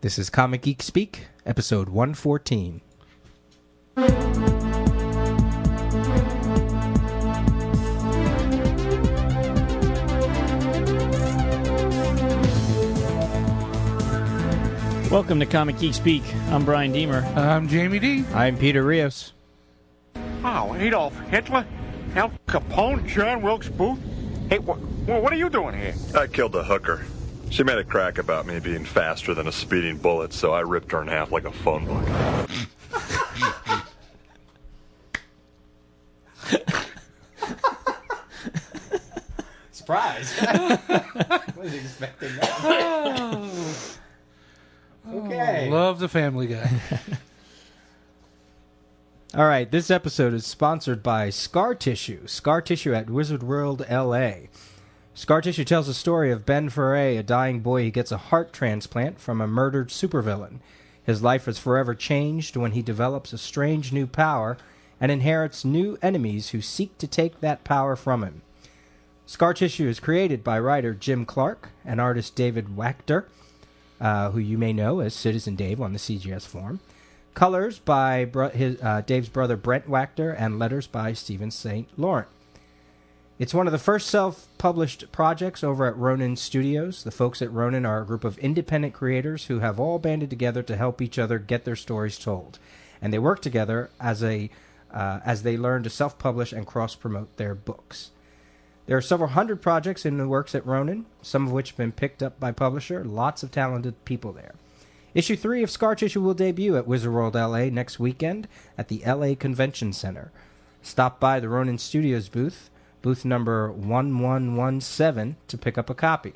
This is Comic Geek Speak, episode 114. Welcome to Comic Geek Speak. I'm Brian Deemer. I'm Jamie D. I'm Peter Rios. Oh, Adolf Hitler? Al Capone? John Wilkes Booth? Hey, what are you doing here? I killed a hooker. She made a crack about me being faster than a speeding bullet, so I ripped her in half like a phone book. Surprise! I wasn't expecting that. Okay. Love the Family Guy. All right, this episode is sponsored by Scar Tissue. Scar Tissue at Wizard World, L.A. Scar Tissue tells the story of Ben Foray, a dying boy who gets a heart transplant from a murdered supervillain. His life is forever changed when he develops a strange new power and inherits new enemies who seek to take that power from him. Scar Tissue is created by writer Jim Clark and artist David Wachter, who you may know as Citizen Dave on the CGS forum. Colors by Dave's brother Brent Wachter, and letters by Stephen St. Laurent. It's one of the first self-published projects over at Ronin Studios. The folks at Ronin are a group of independent creators who have all banded together to help each other get their stories told. And they work together as they learn to self-publish and cross-promote their books. There are several hundred projects in the works at Ronin, some of which have been picked up by publisher. Lots of talented people there. Issue 3 of Scar Tissue will debut at Wizard World LA next weekend at the LA Convention Center. Stop by the Ronin Studios booth number 1117, to pick up a copy.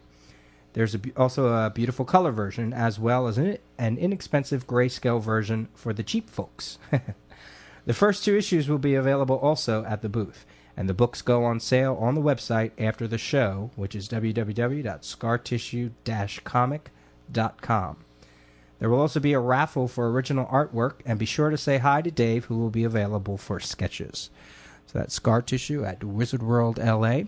There's also a beautiful color version, as well as an inexpensive grayscale version for the cheap folks. The first 2 issues will be available also at the booth, and the books go on sale on the website after the show, which is www.scartissue-comic.com. There will also be a raffle for original artwork, and be sure to say hi to Dave, who will be available for sketches. So that's Scar Tissue at Wizard World LA.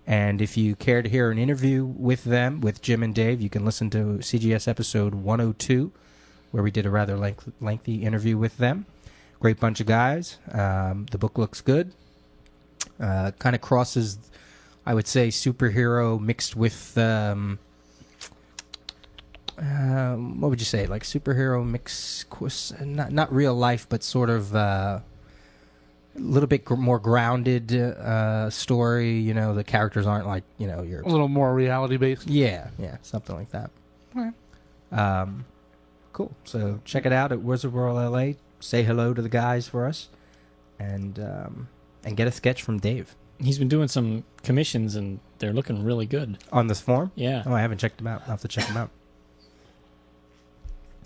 And if you care to hear an interview with them, with Jim and Dave, you can listen to CGS episode 102, where we did a rather lengthy interview with them. Great bunch of guys. The book looks good. Kind of crosses, I would say, superhero mixed with, what would you say, like superhero mix, not real life, but sort of a little bit more grounded story. You know, the characters aren't like, you know, you're A little more reality-based. Yeah, something like that. Right. Cool. So check it out at Wizard World LA. Say hello to the guys for us, and get a sketch from Dave. He's been doing some commissions, and they're looking really good. On this form? Yeah. Oh, I haven't checked them out. I'll have to check them out.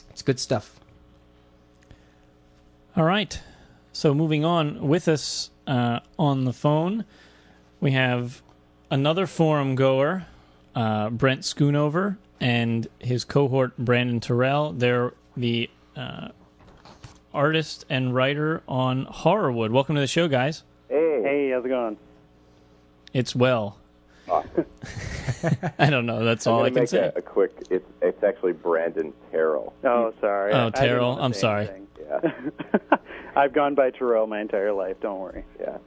It's good stuff. All right. So moving on, with us on the phone, we have another forum goer, Brent Schoonover, and his cohort, Brandon Terrell. They're the artist and writer on Horrorwood. Welcome to the show, guys. Hey, how's it going? It's well. Awesome. I don't know. That's all I can say. A quick. It's actually Brandon Terrell. Oh, sorry. Oh, Terrell. I'm sorry. Yeah. I've gone by Terrell my entire life. Don't worry. Yeah.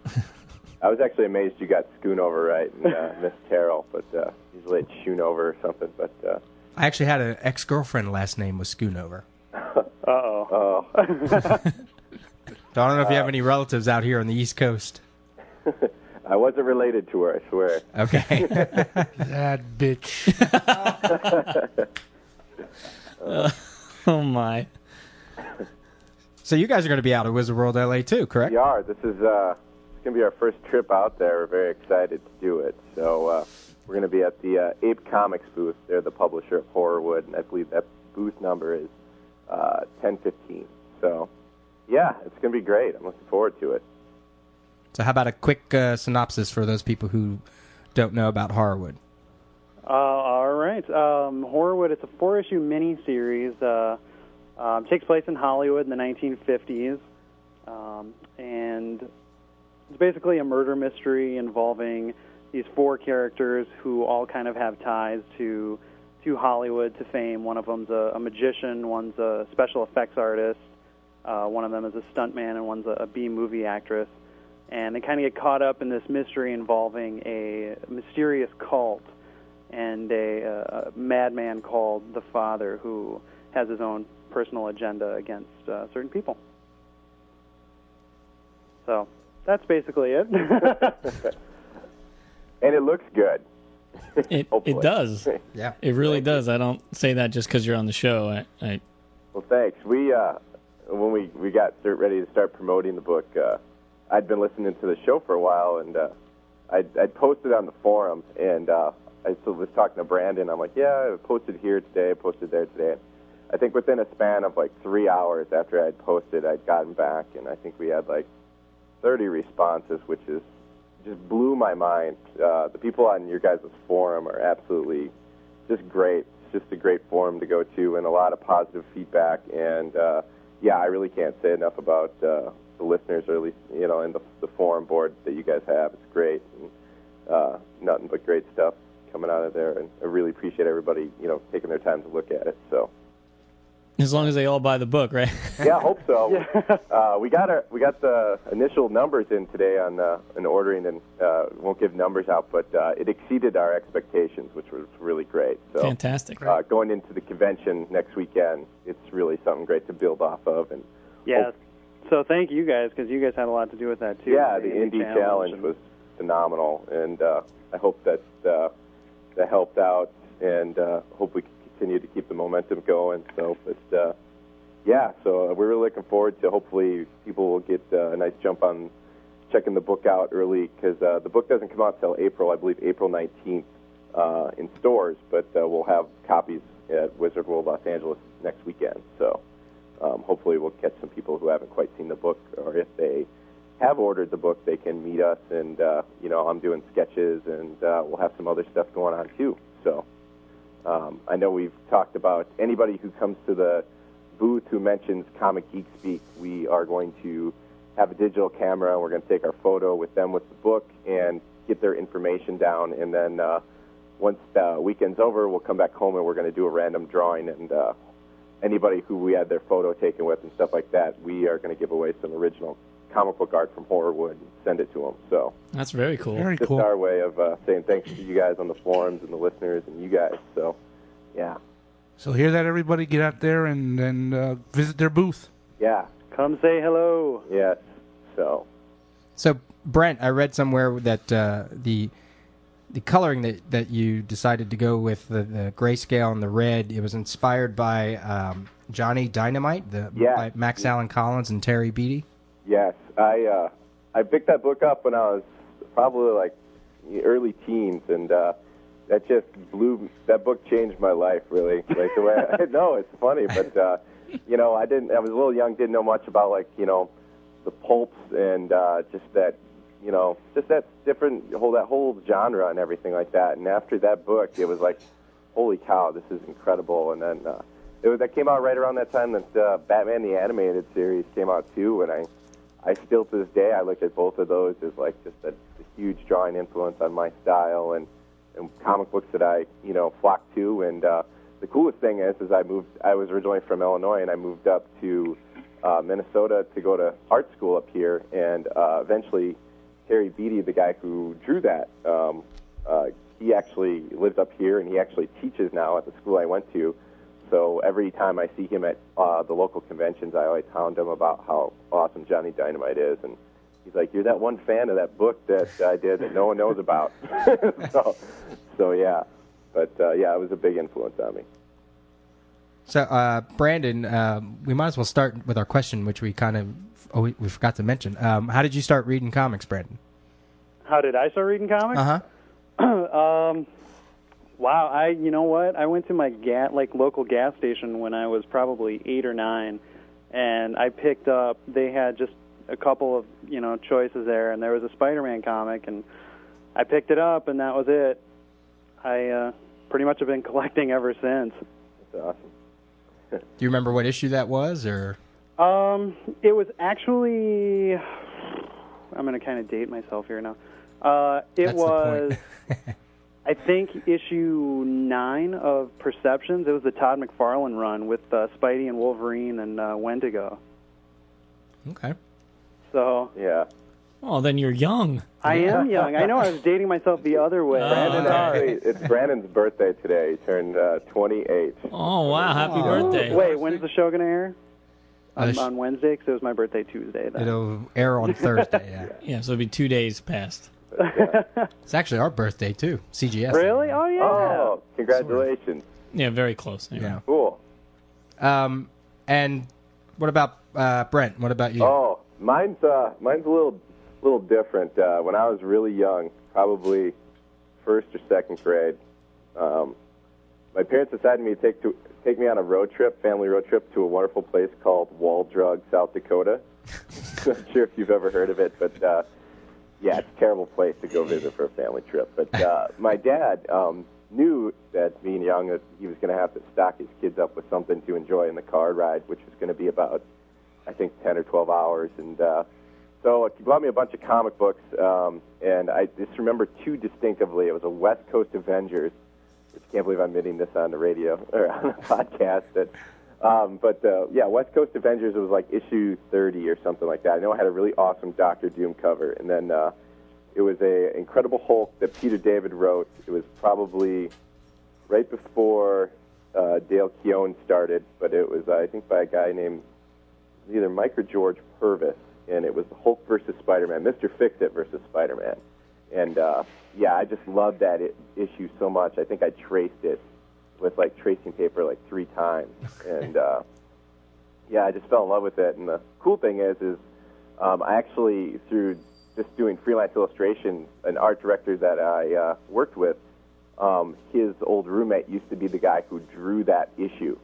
I was actually amazed you got Schoonover right and Miss Terrell, but usually it's Schoonover or something. But I actually had an ex-girlfriend last name was Schoonover. Oh. So I don't know if you have any relatives out here on the East Coast. I wasn't related to her, I swear. Okay. That bitch. Oh, my. So you guys are going to be out at Wizard World LA too, correct? We are. This is going to be our first trip out there. We're very excited to do it. So we're going to be at the Ape Comics booth. They're the publisher of Horrorwood, and I believe that booth number is 1015. So, yeah, it's going to be great. I'm looking forward to it. So how about a quick synopsis for those people who don't know about Horrorwood? All right. Horrorwood, it's a 4-issue mini-series. Takes place in Hollywood in the 1950s. And it's basically a murder mystery involving these 4 characters who all kind of have ties to to Hollywood to fame. One of them's a magician, one's a special effects artist, one of them is a stuntman, and one's a B-movie actress. And they kind of get caught up in this mystery involving a mysterious cult and a madman called the Father who has his own personal agenda against certain people. So that's basically it. And it looks good. It does. Yeah. It really does. I don't say that just because you're on the show. Well, thanks. We when we got ready to start promoting the book, I'd been listening to the show for a while, and I'd posted on the forum, and I was talking to Brandon. I'm like, yeah, I posted here today, I posted there today. I think within a span of like 3 hours after I'd posted, I'd gotten back, and I think we had like 30 responses, which is just blew my mind. The people on your guys' forum are absolutely just great. It's just a great forum to go to, and a lot of positive feedback. And I really can't say enough about the listeners, or at least in the forum board that you guys have. It's great, and nothing but great stuff coming out of there. And I really appreciate everybody taking their time to look at it. So. As long as they all buy the book, right? Yeah, I hope so. We got the initial numbers in today on ordering, and won't give numbers out, but it exceeded our expectations, which was really great. So, fantastic. Going into the convention next weekend, it's really something great to build off of. And so thank you guys, because you guys had a lot to do with that too. Yeah, the Indie Challenge was phenomenal, and I hope that helped out, and hope we continue to keep the momentum going. So, so we're really looking forward to, hopefully people will get a nice jump on checking the book out early, because the book doesn't come out until April 19th in stores, but we'll have copies at Wizard World Los Angeles next weekend. So hopefully we'll catch some people who haven't quite seen the book, or if they have ordered the book, they can meet us, and I'm doing sketches, and we'll have some other stuff going on too. So I know we've talked about anybody who comes to the booth who mentions Comic Geek Speak, we are going to have a digital camera, and we're going to take our photo with them with the book and get their information down, and then once the weekend's over, we'll come back home and we're going to do a random drawing, and anybody who we had their photo taken with and stuff like that, we are going to give away some original comic book art from Horrorwood and send it to them. So that's very cool. Just our way of saying thanks to you guys on the forums and the listeners and you guys. So, yeah. So hear that, everybody. Get out there and visit their booth. Yeah. Come say hello. Yes. So Brent, I read somewhere that the coloring that you decided to go with, the grayscale and the red, it was inspired by Johnny Dynamite, by Max Allan Collins and Terry Beattie. Yes, I picked that book up when I was probably like early teens, and that book changed my life, really. Like the way I know it's funny, but I was a little young, didn't know much about the pulps and just that different that whole genre and everything like that. And after that book, it was like, holy cow, this is incredible. And then that came out right around that time that Batman the Animated Series came out too, and I still, to this day, I look at both of those as like just a huge drawing influence on my style and comic books that I, flock to. And the coolest thing is I was originally from Illinois, and I moved up to Minnesota to go to art school up here. And eventually, Terry Beattie, the guy who drew that, he actually lives up here, and he actually teaches now at the school I went to. So every time I see him at the local conventions, I always hound him about how awesome Johnny Dynamite is. And he's like, you're that one fan of that book that I did that no one knows about. so yeah. But, it was a big influence on me. So, Brandon, we might as well start with our question, which we we forgot to mention. How did you start reading comics, Brandon? How did I start reading comics? Uh-huh. Wow, you know what? I went to my local gas station when I was probably 8 or 9, and I picked up. They had just a couple of choices there, and there was a Spider-Man comic, and I picked it up, and that was it. I pretty much have been collecting ever since. That's awesome. Do you remember what issue that was, or? It was actually. I'm going to kind of date myself here now. That's was. I think issue 9 of Perceptions. It was the Todd McFarlane run with Spidey and Wolverine and Wendigo. Okay. So Yeah. Oh, then you're young. I am young. I know. I was dating myself the other way. Brandon, it's Brandon's birthday today. He turned 28. Oh, wow. Happy birthday. Wait, when's the show going to air? On Wednesday, because it was my birthday Tuesday. Then. It'll air on Thursday, yeah. Yeah, so it'll be 2 days past. It's actually our birthday, too. CGS. Really? Oh, yeah. Oh, congratulations. Yeah, very close. Yeah. Cool. And what about Brent? What about you? Oh, mine's a little different. When I was really young, probably first or second grade, my parents decided to take me on a family road trip to a wonderful place called Waldrug, South Dakota. Not sure if you've ever heard of it, but yeah, it's a terrible place to go visit for a family trip. But my dad knew that being young, that he was going to have to stock his kids up with something to enjoy in the car ride, which was going to be about, I think, 10 or 12 hours. And so he bought me a bunch of comic books, and I just remember two distinctively. It was a West Coast Avengers, which I can't believe I'm admitting this on the radio or on the podcast. Yeah, West Coast Avengers, it was like issue 30 or something like that. I know it had a really awesome Doctor Doom cover, and then it was a Incredible Hulk that Peter David wrote. It was probably right before Dale Keown started, but it was, I think, by a guy named either Mike or George Purvis, and it was the Hulk versus Spider-Man, Mr. Fix-It versus Spider-Man. And, yeah, I just loved that issue so much. I think I traced it with, like, tracing paper, like, 3 times. And, yeah, I just fell in love with it. And the cool thing is I actually, through just doing freelance illustration, an art director that I worked with, his old roommate used to be the guy who drew that issue,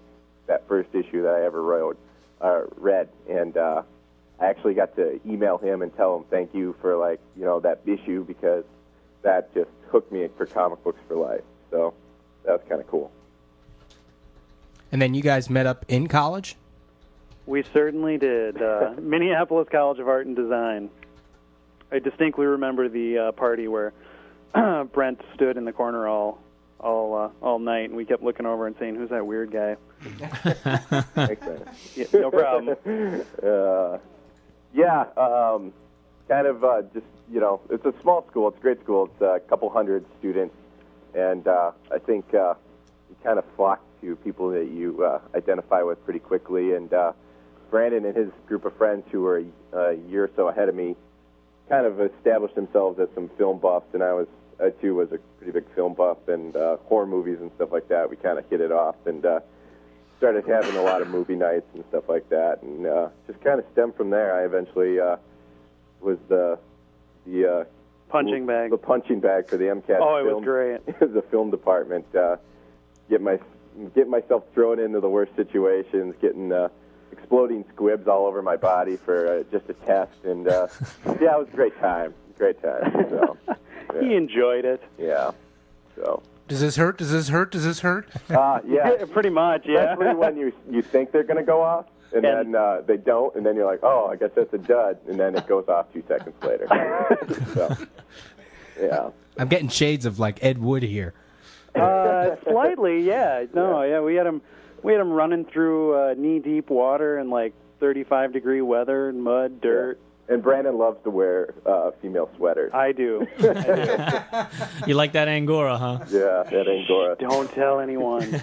that first issue that I ever read. And I actually got to email him and tell him thank you for, like, you know, that issue, because that just hooked me for comic books for life. So that was kind of cool. And then you guys met up in college? We certainly did. Minneapolis College of Art and Design. I distinctly remember the party where Brent stood in the corner all night, and we kept looking over and saying, "Who's that weird guy?" Thanks, man. Yeah, no problem. Kind of just, you know, it's a small school. It's a great school. It's a couple hundred students, and I think you kind of flock to people that you identify with pretty quickly. And Brandon and his group of friends, who were a year or so ahead of me, kind of established themselves as some film buffs, and I too was a pretty big film buff, and horror movies and stuff like that. We kind of hit it off, and started having a lot of movie nights and stuff like that, and just kind of stemmed from there. I eventually was the punching bag. The punching bag for the MCAT. Oh, it film. was great. It was the film department. Get myself thrown into the worst situations, getting exploding squibs all over my body for just a test, and yeah, it was a great time. So, yeah. He enjoyed it. Yeah. So. Does this hurt? Does this hurt? Does this hurt? Yeah. Pretty much, yeah. Especially when you think they're going to go off, and then they don't, and then you're like, oh, I guess that's a dud, and then it goes off 2 seconds later. So, yeah. I'm getting shades of, like, Ed Wood here. Slightly, yeah. No, yeah, we had him running through knee-deep water and, like, 35-degree weather and mud, dirt. Yeah. And Brandon loves to wear female sweaters. I do. You like that Angora, huh? Yeah, that Angora. Don't tell anyone.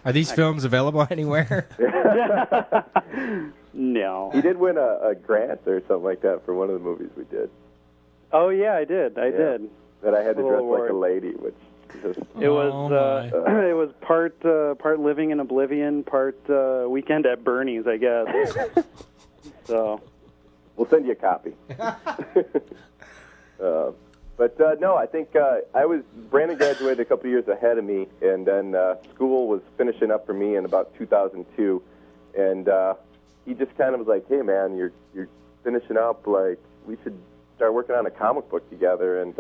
Are these films available anywhere? No. He did win a grant or something like that for one of the movies we did. Oh, yeah, I did. That I had to dress like a lady, which just... It was part Living in Oblivion, part Weekend at Bernie's, I guess. So... We'll send you a copy. No, I think Brandon graduated a couple years ahead of me, and then school was finishing up for me in about 2002, and he just kind of was like, hey, man, you're finishing up, like, we should start working on a comic book together. And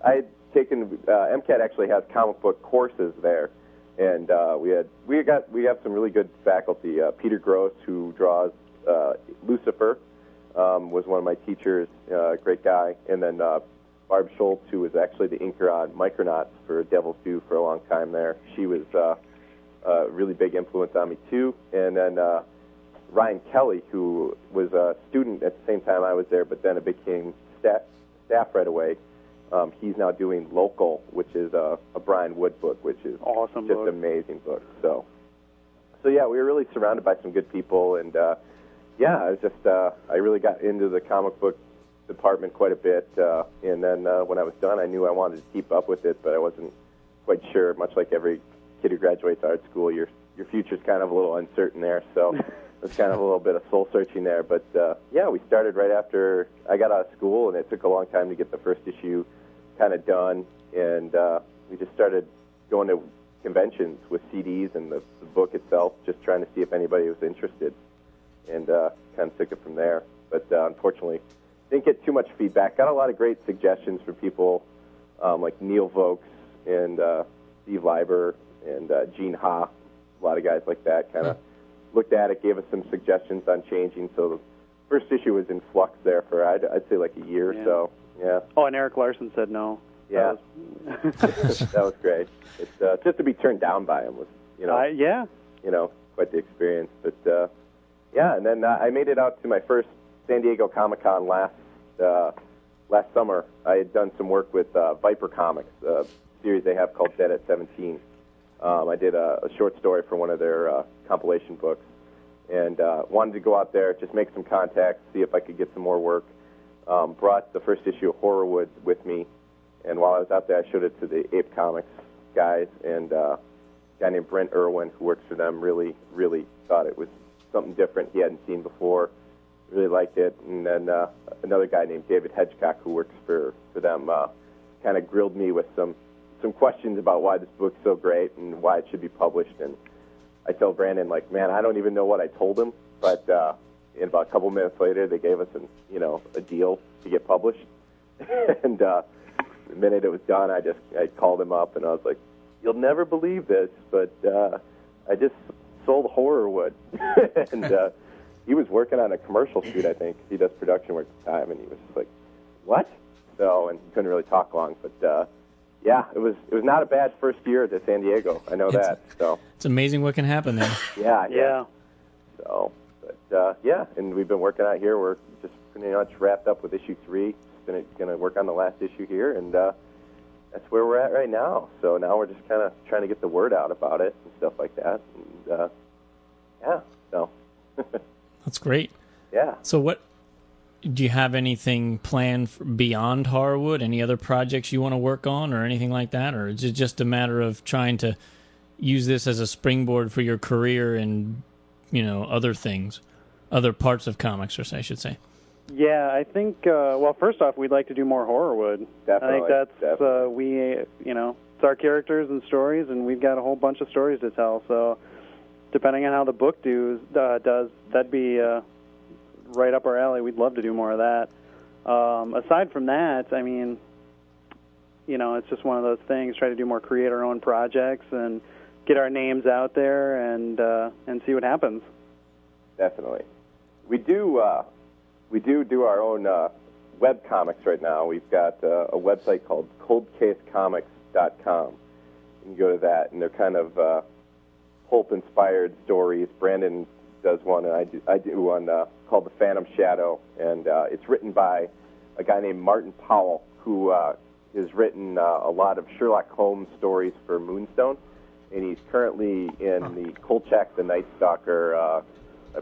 I had taken, MCAT actually has comic book courses there, and we have some really good faculty. Peter Gross, who draws Lucifer, was one of my teachers, great guy. And then Barb Schultz, who was actually the inker on Micronauts for Devil's Due for a long time there. She was a really big influence on me, too. And then Ryan Kelly, who was a student at the same time I was there, but then it became staff right away. He's now doing Local, which is a Brian Wood book, which is awesome just book. an amazing book. So yeah, we were really surrounded by some good people, and yeah, I was just I really got into the comic book department quite a bit, and then when I was done, I knew I wanted to keep up with it, but I wasn't quite sure. Much like every kid who graduates art school, your future's kind of a little uncertain there, so it was kind of a little bit of soul searching there. But yeah, we started right after I got out of school, and it took a long time to get the first issue kind of done, and we just started going to conventions with CDs and the book itself, just trying to see if anybody was interested, and kind of took it from there. But unfortunately, didn't get too much feedback. Got a lot of great suggestions from people like Neil Vokes and Steve Leiber and Gene Ha. A lot of guys like that kind of looked at it, gave us some suggestions on changing. So the first issue was in flux there for, I'd say, like a year or so. Yeah. Oh, and Eric Larson said no. Yeah. That was great. It's just to be turned down by him was, yeah. Quite the experience. But, yeah, and then I made it out to my first San Diego Comic-Con last summer. I had done some work with Viper Comics, a series they have called Dead at 17. I did a short story for one of their compilation books, and wanted to go out there, just make some contacts, see if I could get some more work. Brought the first issue of Horrorwood with me, and while I was out there, I showed it to the Ape Comics guys, and a guy named Brent Irwin, who works for them, really, really thought it was something different he hadn't seen before. Really liked it. And then another guy named David Hedgecock, who works for them, kind of grilled me with some questions about why this book's so great and why it should be published. And I tell Brandon, like, man, I don't even know what I told him, but and about a couple minutes later, they gave us a deal to get published. And the minute it was done, I called him up and I was like, "You'll never believe this, but I just sold Horrorwood." And he was working on a commercial shoot, I think. He does production work at the time, and he was just like, "What?" So, and he couldn't really talk long, but yeah, it was not a bad first year at San Diego. I know that. So it's amazing what can happen there. Yeah. So. But, yeah, and we've been working out here. We're just pretty much wrapped up with issue 3. Going to work on the last issue here, and that's where we're at right now. So now we're just kind of trying to get the word out about it and stuff like that. And, yeah, so. That's great. Yeah. So do you have anything planned beyond Horrorwood? Any other projects you want to work on or anything like that? Or is it just a matter of trying to use this as a springboard for your career and other things, other parts of comics, or I should say? Yeah, I think, well, first off, we'd like to do more Horrorwood. Definitely. I think that's, it's our characters and stories, and we've got a whole bunch of stories to tell, so depending on how the book does, that'd be right up our alley. We'd love to do more of that. Aside from that, I mean, it's just one of those things, try to do more create-our-own projects and get our names out there and see what happens. Definitely. We do our own web comics right now. We've got a website called coldcasecomics.com. You can go to that, and they're kind of pulp-inspired stories. Brandon does one, and I do one called The Phantom Shadow, and it's written by a guy named Martin Powell, who has written a lot of Sherlock Holmes stories for Moonstone. And he's currently in the Kolchak the Night Stalker a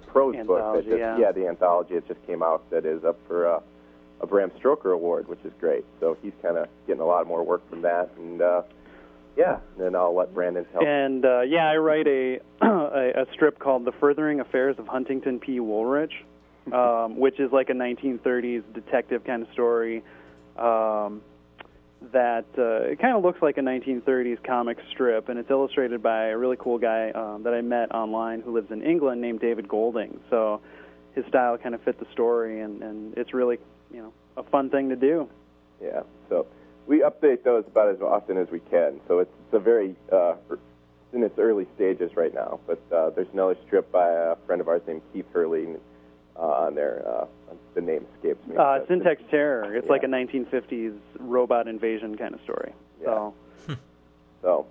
prose book. The anthology. It just came out that is up for a Bram Stoker Award, which is great. So he's kind of getting a lot more work from that. And, then I'll let Brandon tell. And, I write a strip called The Furthering Affairs of Huntington P. Woolrich, which is like a 1930s detective kind of story. That it kind of looks like a 1930s comic strip, and it's illustrated by a really cool guy that I met online who lives in England named David Golding. So his style kind of fit the story, and it's really, a fun thing to do. Yeah, so we update those about as often as we can. So it's a very, in its early stages right now, but there's another strip by a friend of ours named Keith Hurley on there. The name escapes me. Syntax Terror. It's Yeah. like a 1950s robot invasion kind of story. Yeah. So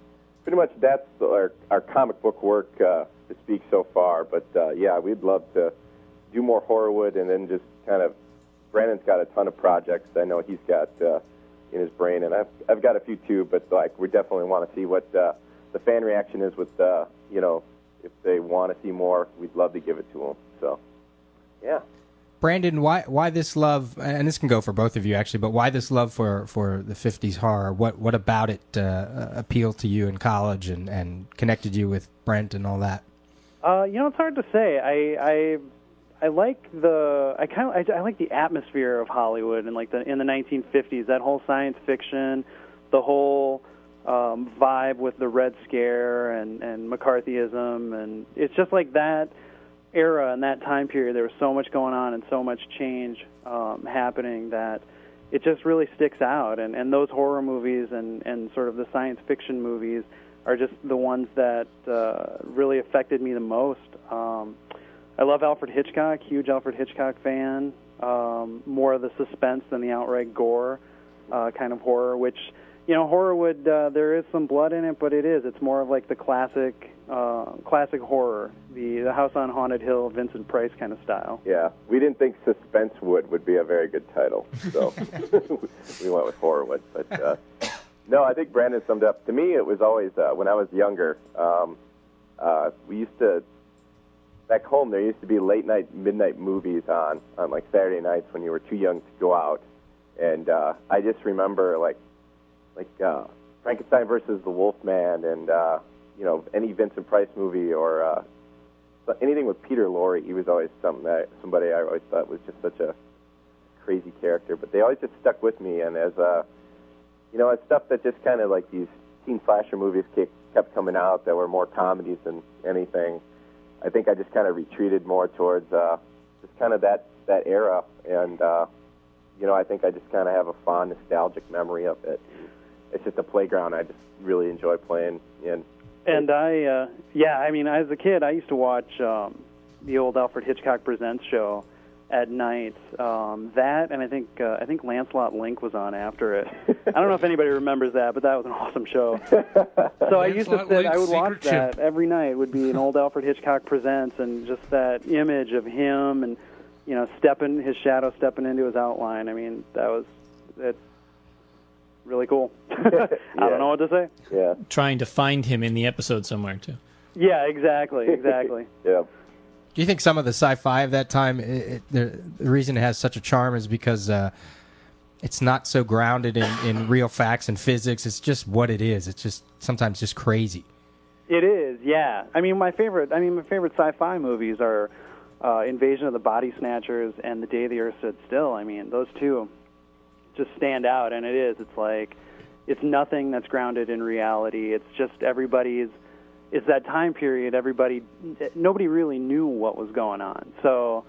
pretty much that's our comic book work to speak so far. But yeah, we'd love to do more Horrorwood, and then just kind of, Brandon's got a ton of projects I know he's got in his brain, and I've got a few too. But like, we definitely want to see what the fan reaction is with if they want to see more, we'd love to give it to them. So yeah. Brandon, why this love, and this can go for both of you actually, but why this love for the 50s horror? What about it appealed to you in college and connected you with Brent and all that? It's hard to say. I like I like the atmosphere of Hollywood and like in the 1950s, that whole science fiction, the whole vibe with the Red Scare and McCarthyism, and it's just like that era and that time period. There was so much going on and so much change happening that it just really sticks out. And those horror movies and sort of the science fiction movies are just the ones that really affected me the most. I love Alfred Hitchcock, huge Alfred Hitchcock fan. More of the suspense than the outright gore kind of horror, which, Horrorwood, there is some blood in it, but it's more of like the classic horror, the House on Haunted Hill, Vincent Price kind of style. Yeah, we didn't think Suspensewood would be a very good title, so we went with Horrorwood. But no, I think Brandon summed up. To me, it was always, when I was younger, we used to, back home, there used to be late night, midnight movies on like Saturday nights when you were too young to go out. And I just remember like Frankenstein versus the Wolfman, and any Vincent Price movie, or anything with Peter Lorre. He was always somebody I always thought was just such a crazy character. But they always just stuck with me, and as as stuff that just kind of like these teen slasher movies kept coming out that were more comedies than anything, I think I just kind of retreated more towards just kind of that era, and I think I just kind of have a fond, nostalgic memory of it. It's just a playground I just really enjoy playing in. And as a kid, I used to watch the old Alfred Hitchcock Presents show at night. That, and I think Lancelot Link was on after it. I don't know if anybody remembers that, but that was an awesome show. So I used to sit, I would watch that every night. Would be an old Alfred Hitchcock Presents, and just that image of him and his shadow stepping into his outline. I mean, it's really cool. I don't know what to say. Yeah. Trying to find him in the episode somewhere too. Yeah, exactly. Yeah. Do you think some of the sci-fi of that time, the reason it has such a charm is because it's not so grounded in real facts and physics? It's just what it is. It's just sometimes just crazy. It is, yeah. My favorite sci-fi movies are Invasion of the Body Snatchers and The Day the Earth Stood Still. Those two just stand out, and it's like, it's nothing that's grounded in reality. It's just it's that time period, nobody really knew what was going on. So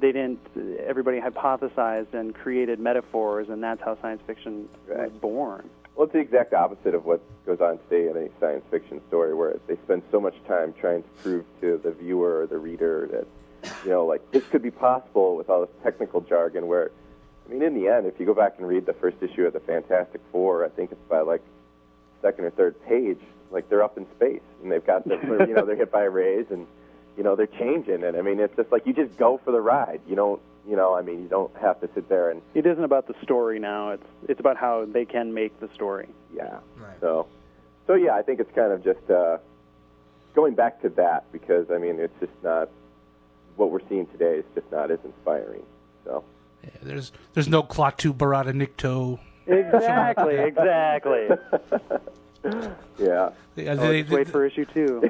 everybody hypothesized and created metaphors, and that's how science fiction was born. Well, it's the exact opposite of what goes on today in a science fiction story, where they spend so much time trying to prove to the viewer or the reader that, this could be possible with all this technical jargon, where, in the end, if you go back and read the first issue of the Fantastic Four, I think it's by, second or third page, they're up in space, and they've got they're hit by rays, and, they're changing, and, it's just you just go for the ride. You don't have to sit there and... It isn't about the story now. It's about how they can make the story. Yeah. Right. So yeah, I think it's kind of just going back to that, because, it's just not... What we're seeing today is just not as inspiring, so... Yeah, there's no Klaatu Barada Nikto. Exactly. Yeah. Wait for issue 2.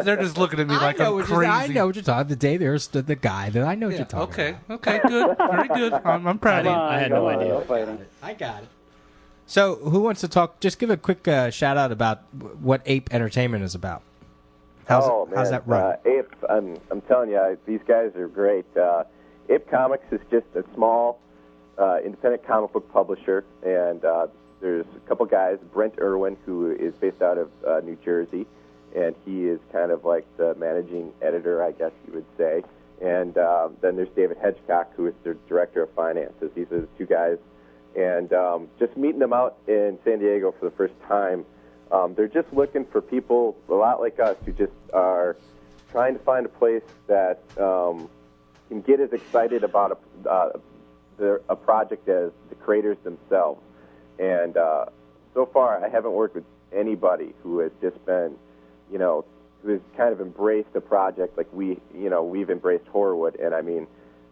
They're just looking at me like I'm crazy. I know what you're talking about. The Day there stood the guy that I know what you're talking about. Okay, good. Very good. I'm proud of you. I had no idea. I got it. So, who wants to talk? Just give a quick shout out about what Ape Entertainment is about. How's that run? Ape, I'm telling you, these guys are great. Ape Comics is just a small independent comic book publisher, and there's a couple guys, Brent Irwin, who is based out of New Jersey, and he is kind of like the managing editor, I guess you would say. And then there's David Hedgecock, who is the director of finances. These are the two guys. And just meeting them out in San Diego for the first time, they're just looking for people a lot like us who just are trying to find a place that can get as excited about a project as the creators themselves. And so far, I haven't worked with anybody who has just been, who has kind of embraced the project like we've embraced Horrorwood. And I mean,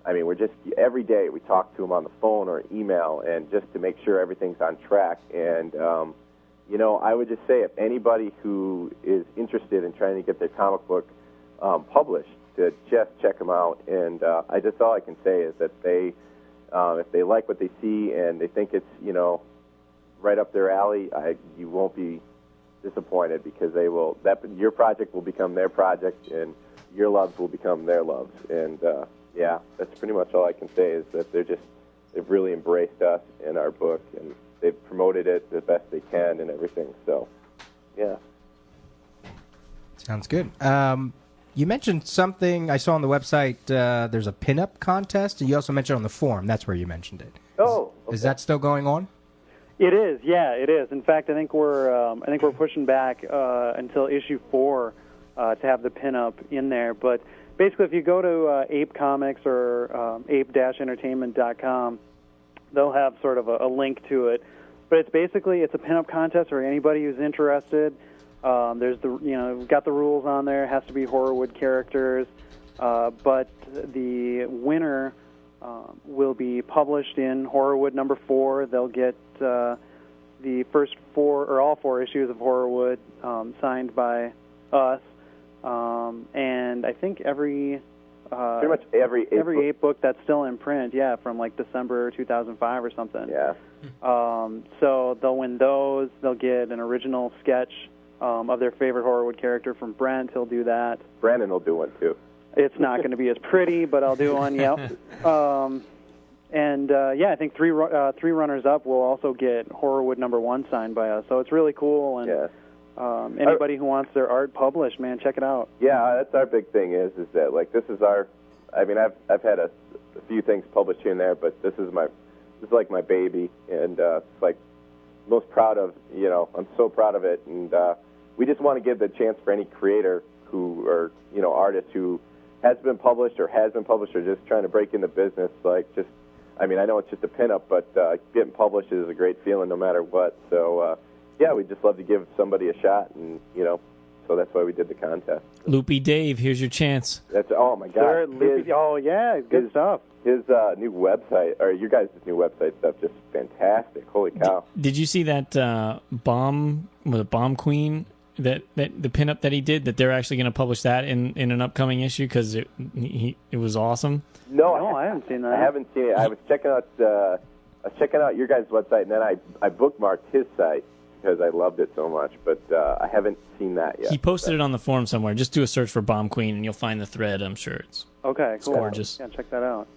we're just every day we talk to them on the phone or email, and just to make sure everything's on track. And I would just say if anybody who is interested in trying to get their comic book published, to just check them out. And all I can say is that they, if they like what they see and they think it's right up their alley, you won't be disappointed, because your project will become their project, and your loves will become their loves. And that's pretty much all I can say, is that they've really embraced us and our book, and they've promoted it the best they can and everything. So, yeah. Sounds good. You mentioned something I saw on the website. There's a pinup contest, and you also mentioned on the forum. That's where you mentioned it. Oh, okay. Is that still going on? It is, yeah, it is. In fact, I think we're pushing back until issue 4 to have the pinup in there. But basically, if you go to Ape Comics or ape-entertainment.com, they'll have sort of a link to it. But it's a pinup contest for anybody who's interested. There's we've got the rules on there. It has to be Horrorwood characters, but the winner will be published in Horrorwood number 4. They'll get the first 4 or all 4 issues of Horrorwood signed by us, and I think pretty much every Ape book that's still in print, from like December 2005 or something. Yeah. So they'll win those. They'll get an original sketch of their favorite Horrorwood character from Brent. He'll do that. Brandon will do one too. It's not going to be as pretty, but I'll do one. Yep. I think three runners-up will also get Horrorwood number 1 signed by us. So it's really cool. And anybody who wants their art published, man, check it out. Yeah, that's our big thing. Is that like this is our? I mean, I've had a few things published here and there, but this is like my baby, and it's like most proud of. I'm so proud of it, and we just want to give the chance for any creator or artist who has been published or just trying to break into business. I know it's just a pinup, but getting published is a great feeling no matter what. So, we'd just love to give somebody a shot, and, so that's why we did the contest. Loopy Dave, here's your chance. Oh, my God. Sure, good stuff. His new website, or your guys' new website stuff, just fantastic. Holy cow. Did you see that Bomb Queen, that the pinup that he did, that they're actually going to publish that in an upcoming issue because it was awesome? No, I haven't seen that. I haven't seen it. I was checking out your guys' website, and then I bookmarked his site because I loved it so much, but I haven't seen that yet. He posted it on the forum somewhere. Just do a search for Bomb Queen, and you'll find the thread. I'm sure it's cool. Gorgeous. Yeah, check that out.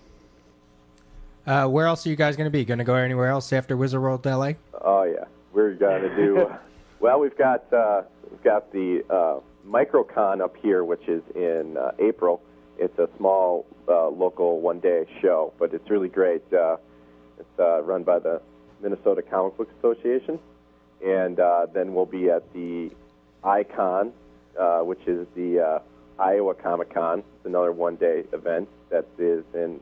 Where else are you guys going to be? Going to go anywhere else after Wizard World LA? Oh yeah, we're going to do. Well, we've got the MicroCon up here, which is in April. It's a small local one-day show, but it's really great. It's run by the Minnesota Comic Book Association, and then we'll be at the ICON, which is the Iowa Comic Con. It's another one-day event that is in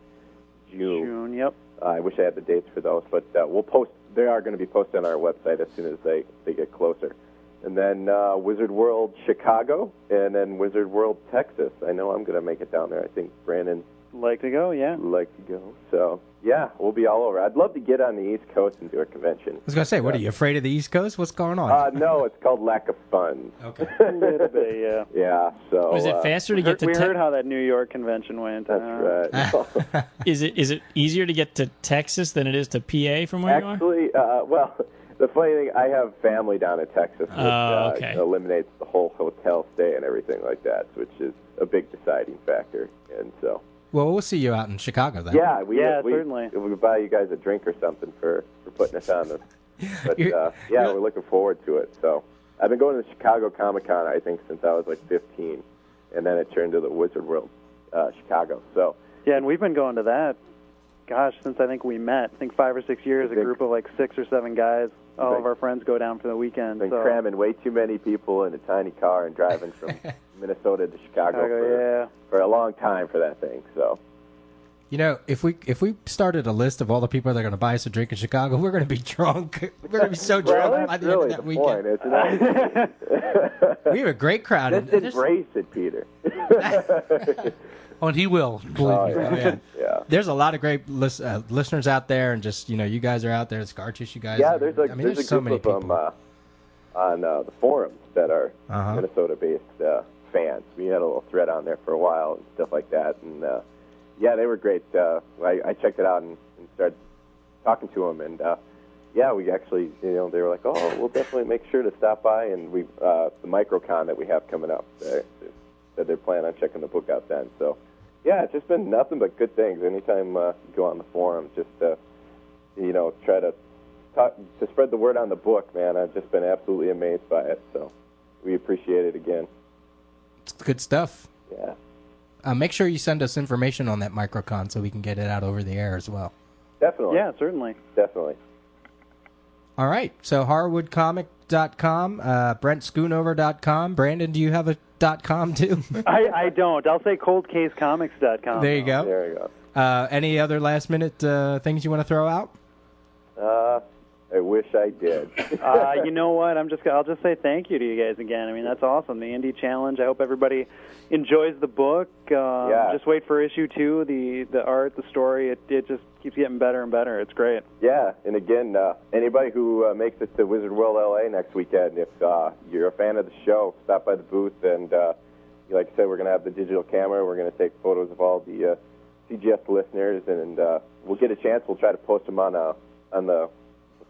June. Yep. I wish I had the dates for those, but we'll post. They are going to be posted on our website as soon as they get closer. And then Wizard World Chicago, and then Wizard World Texas. I know I'm going to make it down there. I think Brandon like to go, yeah. Like to go. So, yeah, we'll be all over. I'd love to get on the East Coast and do a convention. I was going to say, what are you, afraid of the East Coast? What's going on? No, it's called lack of funds. Okay. A little bit, yeah. Yeah, so... Was it faster to get to... We heard how that New York convention went. That's right. Is it easier to get to Texas than it is to PA from where you are? Actually, well... The funny thing, I have family down in Texas, which eliminates the whole hotel stay and everything like that, which is a big deciding factor. And so, well, we'll see you out in Chicago then. Yeah, certainly. We buy you guys a drink or something for putting us on this. But we're looking forward to it. So, I've been going to the Chicago Comic Con, I think, since I was like 15, and then it turned to the Wizard World Chicago. So Yeah, and we've been going to that, gosh, since I think we met. I think 5 or 6 years, a group of like 6 or 7 guys. All of our friends go down for the weekend. Been cramming way too many people in a tiny car and driving from Minnesota to Chicago for a long time for that thing. So, you know, if we started a list of all the people that are going to buy us a drink in Chicago, we're going to be drunk. We're going to be so drunk by the end of that weekend. Point, isn't it? We have a great crowd. Just embrace it, Peter. Oh, and he will. Believe me. Yeah. There's a lot of great listeners out there, and just, you know, you guys are out there, Scar Tissue guys. Yeah, there's a there's so many group of people them on the forums that are Minnesota-based fans. We had a little thread on there for a while and stuff like that, and yeah, they were great. I checked it out and started talking to them, and yeah, we actually, you know, they were like, oh, we'll definitely make sure to stop by, and we the microcon that we have coming up, they said they're planning on checking the book out then, so. Yeah, it's just been nothing but good things. Anytime you go on the forums, just to, you know, try to spread the word on the book, man. I've just been absolutely amazed by it. So we appreciate it again. It's good stuff. Yeah. Make sure you send us information on that microcon so we can get it out over the air as well. Definitely. Yeah, certainly. Definitely. All right. So horrorwoodcomic.com, BrentSchoonover.com. Brandon, do you have a .com too? I don't. I'll say coldcasecomics.com. There you go. There you go. Any other last minute things you want to throw out? I wish I did. You know what? I'll just say thank you to you guys again. I mean, that's awesome. The Indie Challenge. I hope everybody enjoys the book. Just wait for issue 2. The art, the story, it just keeps getting better and better. It's great. Yeah, and again, anybody who makes it to Wizard World LA next weekend, if you're a fan of the show, stop by the booth, and like I said, we're going to have the digital camera. We're going to take photos of all the CGS listeners, and we'll get a chance. We'll try to post them on the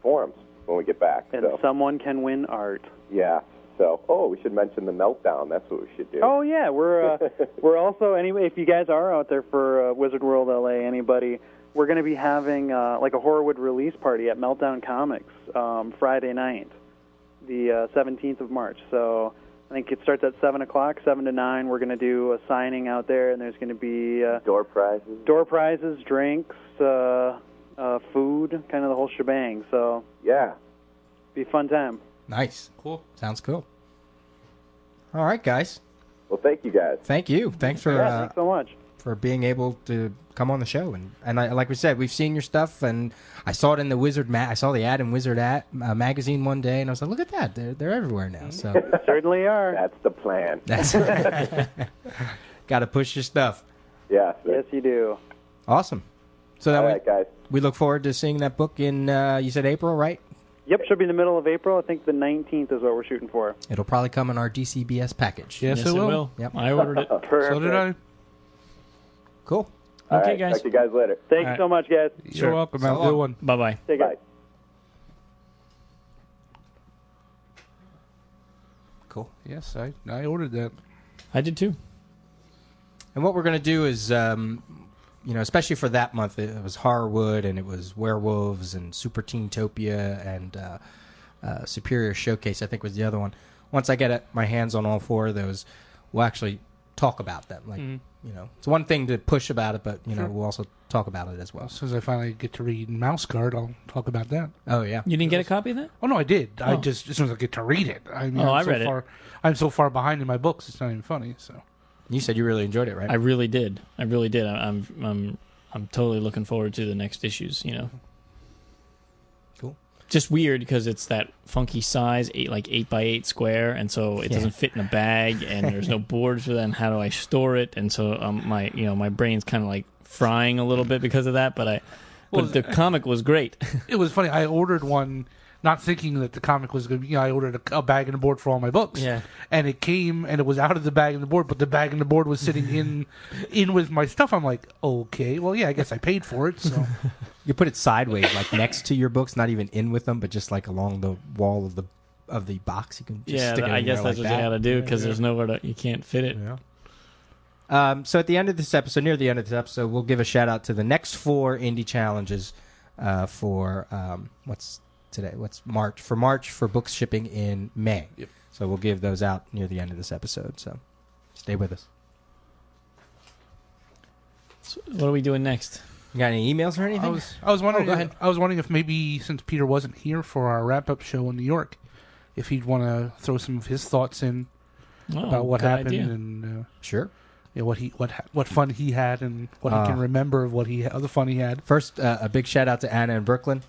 forums when we get back. And someone can win art. Yeah. So, we should mention the Meltdown. That's what we should do. Oh yeah, we're also, anyway. If you guys are out there for Wizard World LA, anybody, we're going to be having like a Horrorwood release party at Meltdown Comics Friday night, the 17th of March. So I think it starts at 7 o'clock, 7 to 9. We're going to do a signing out there, and there's going to be door prizes, drinks, food, kind of the whole shebang. So yeah, be a fun time. Nice. Cool. Sounds cool. All right, guys. Well, thank you guys. Thank you. Thanks for thanks so much for being able to come on the show. And I, like we said, we've seen your stuff, and I saw it in the Wizard I saw the ad in Wizard magazine one day, and I was like, look at that. They're everywhere now. So certainly are. That's the plan. That's got to push your stuff. Yeah. Yes, you do. Awesome. So then all right, guys. We look forward to seeing that book in, you said April, right? Yep, should be in the middle of April. I think the 19th is what we're shooting for. It'll probably come in our DCBS package. Yes, it will. Yep. I ordered it. So did I. Cool. Okay, guys. Talk to you guys later. Thank you so much, guys. You're welcome. Have a good one. Bye-bye. Take care. Bye. Cool. Yes, I ordered that. I did too. And what we're going to do is, especially for that month, it was Horrorwood, and it was Werewolves, and Super Teentopia, and Superior Showcase, I think was the other one. Once I get my hands on all 4 of those, we'll actually talk about them. Like, it's one thing to push about it, but, we'll also talk about it as well. As soon as I finally get to read Mouse Guard, I'll talk about that. Oh, yeah. You didn't get a copy of that? Oh, no, I did. I just, as soon as I get to read it. I mean, I read it. I'm so far behind in my books, it's not even funny, so. You said you really enjoyed it, right? I really did. I'm totally looking forward to the next issues, Cool. Just weird because it's that funky size, 8x8 square, and so it doesn't fit in a bag, and there's no boards for that, and how do I store it? And so my brain's kind of like frying a little bit because of that, but the comic was great. It was funny. I ordered one not thinking that the comic was going to be, I ordered a bag and a board for all my books. Yeah. And it came, and it was out of the bag and the board, but the bag and the board was sitting in with my stuff. I'm like, okay, well, yeah, I guess I paid for it, so. You put it sideways, like next to your books, not even in with them, but just like along the wall of the box. You can just stick it in I guess there that's like what you got to do, because there's nowhere you can't fit it. Yeah. So at the end of this episode, near the end of this episode, we'll give a shout out to the next 4 indie challenges for what's today? What's March? For March, for books shipping in May. Yep. So we'll give those out near the end of this episode. So stay with us. So what are we doing next? You got any emails or anything? I was wondering. go ahead. I was wondering if maybe since Peter wasn't here for our wrap-up show in New York, if he'd want to throw some of his thoughts in about what good happened idea. and Sure. what fun he had and what he can remember of the fun he had. First, a big shout out to Anna in Brooklyn.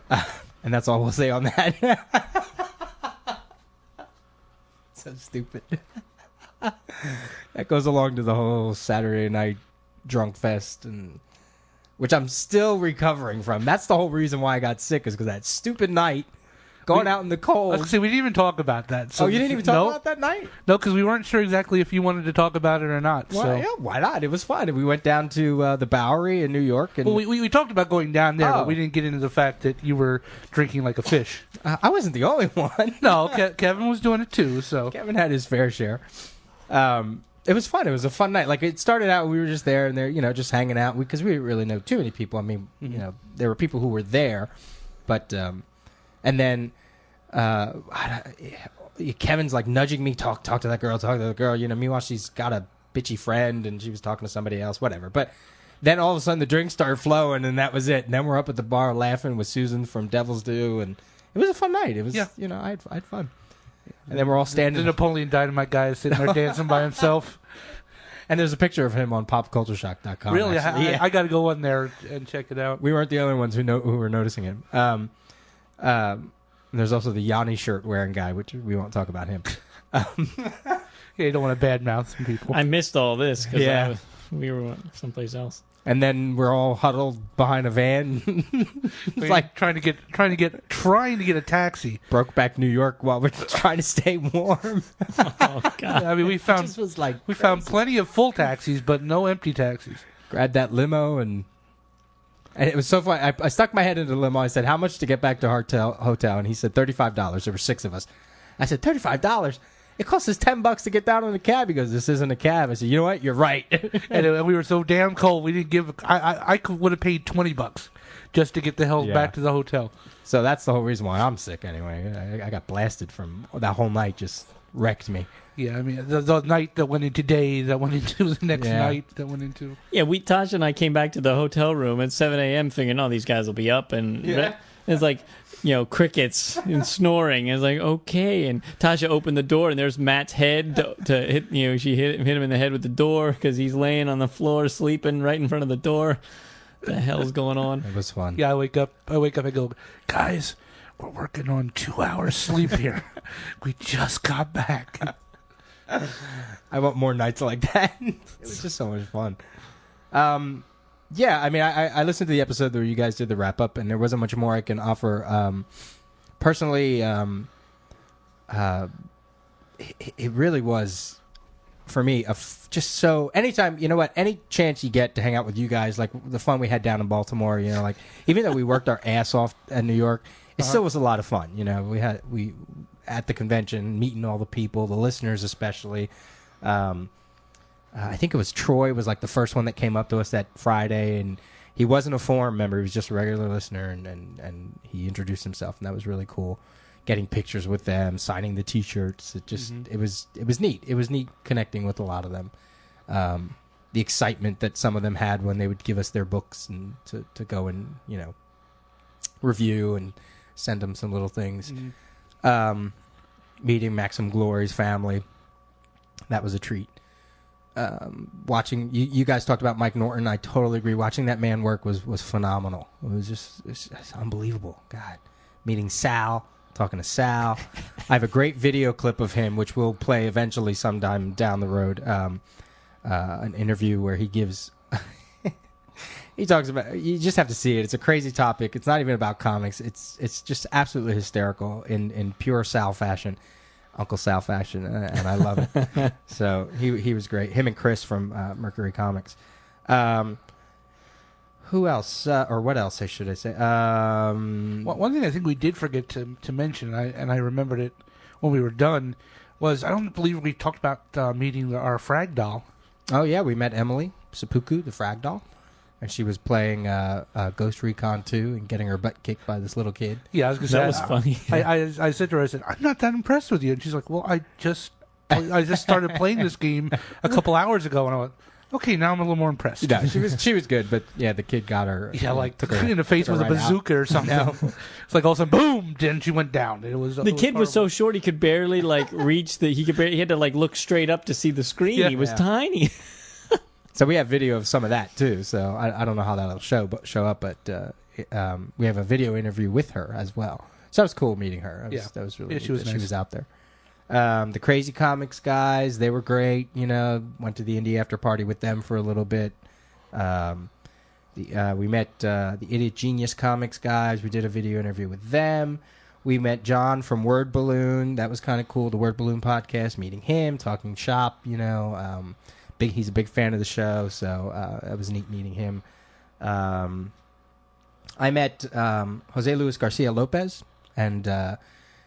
And that's all we'll say on that. So stupid. That goes along to the whole Saturday night drunk fest, and which I'm still recovering from. That's the whole reason why I got sick, is because that stupid night, going out in the I was cold. gonna say, we didn't even talk about that. So You didn't even talk about that night? No, because we weren't sure exactly if you wanted to talk about it or not. Well, so. yeah, why not? It was fun. And we went down to the Bowery in New York. And Well, we talked about going down there, Oh. but we didn't get into the fact that you were drinking like a fish. I wasn't the only one. No, Kevin was doing it too. So Kevin had his fair share. It was fun. It was a fun night. Like, it started out, we were just there and there, just hanging out, because we didn't really know too many people. I mean, there were people who were there, but and then Kevin's like nudging me, talk to that girl, meanwhile she's got a bitchy friend and she was talking to somebody else, whatever. But then all of a sudden the drinks started flowing, and that was it. And then we're up at the bar laughing with Susan from Devil's Due, and it was a fun night. It was, I had fun. And then we're all standing. The Napoleon Dynamite guy is sitting there dancing by himself. And there's a picture of him on popcultureshock.com. Really, actually. I got to go on there and check it out. We weren't the only ones who were noticing him. There's also the Yanni shirt wearing guy, which we won't talk about him. Yeah, you don't want to badmouth some people. I missed all this because Yeah. we were someplace else. And then we're all huddled behind a van. It's like trying to get a taxi. Brokeback New York while we're trying to stay warm. Oh God! I mean, we found Just was like we found plenty of full taxis, but no empty taxis. grabbed that limo, and it was so fun. I stuck my head into the limo. I said, "How much to get back to our hotel?" And he said, $35. There were 6 of us. I said, $35? It costs us $10 to get down in the cab. He goes, "This isn't a cab." I said, "You know what? You're right." And we were so damn cold, we didn't give. I would have paid $20 just to get the hell back to the hotel. So that's the whole reason why I'm sick. Anyway, I got blasted from that whole night. Just wrecked me. Yeah, I mean, the night that went into day, that went into the next night, that went into... Yeah, Tasha and I came back to the hotel room at 7 a.m. thinking, oh, these guys will be up. And it's like, crickets and snoring. It's like, okay. And Tasha opened the door, and there's Matt's head to hit, she hit him in the head with the door because he's laying on the floor sleeping right in front of the door. What the hell's going on? It was fun. Yeah, I wake up, I go, guys, we're working on 2 hours sleep here. We just got back. I want more nights like that. It was just so much fun. Yeah, I mean, I listened to the episode where you guys did the wrap up, and there wasn't much more I can offer. Personally, it really was, for me, just so anytime, any chance you get to hang out with you guys, like the fun we had down in Baltimore, even though we worked our ass off in New York, it still was a lot of fun. We at the convention, meeting all the people, the listeners especially. I think it was Troy was like the first one that came up to us that Friday, and he wasn't a forum member; he was just a regular listener, and he introduced himself, and that was really cool. Getting pictures with them, signing the T-shirts, it just it was neat. It was neat connecting with a lot of them. The excitement that some of them had when they would give us their books and to go and review and send them some little things. Meeting Maxim Glory's family, that was a treat. Watching you guys talked about Mike Norton, I totally agree. Watching that man work was phenomenal. It was just unbelievable. God, meeting Sal, talking to Sal. I have a great video clip of him, which we'll play eventually sometime down the road. An interview where he gives. He talks about, you just have to see it. It's a crazy topic. It's not even about comics. It's just absolutely hysterical in pure Sal fashion, Uncle Sal fashion, and I love it. So he was great. Him and Chris from Mercury Comics. Who else? Or what else should I say? One thing I think we did forget to mention, and I remembered it when we were done, was I don't believe we talked about meeting our Frag doll. Oh, yeah. We met Emily Seppuku, the Frag doll. And she was playing Ghost Recon 2 and getting her butt kicked by this little kid. Yeah, I was going to say. That was funny. I said to her, I said, I'm not that impressed with you. And she's like, well, I just started playing this game a couple hours ago. And I went, Okay, now I'm a little more impressed. Yeah, she was good, but yeah, the kid got her. Yeah, like took her in the face took with her a right bazooka or something. No. It's like all of a sudden, boom! Then she went down. The kid was so short he could barely reach the. He had to look straight up to see the screen. Yeah. He was tiny. So we have video of some of that too. So I don't know how that'll show up, but we have a video interview with her as well. So that was cool meeting her. That was really. Yeah, she was nice. nice. She was out there. The Crazy Comics guys, they were great. Went to the indie after party with them for a little bit. We met the Idiot Genius Comics guys. We did a video interview with them. We met John from Word Balloon. That was kind of cool. The Word Balloon podcast. Meeting him, talking shop. He's a big fan of the show, so it was neat meeting him. I met Jose Luis Garcia Lopez, and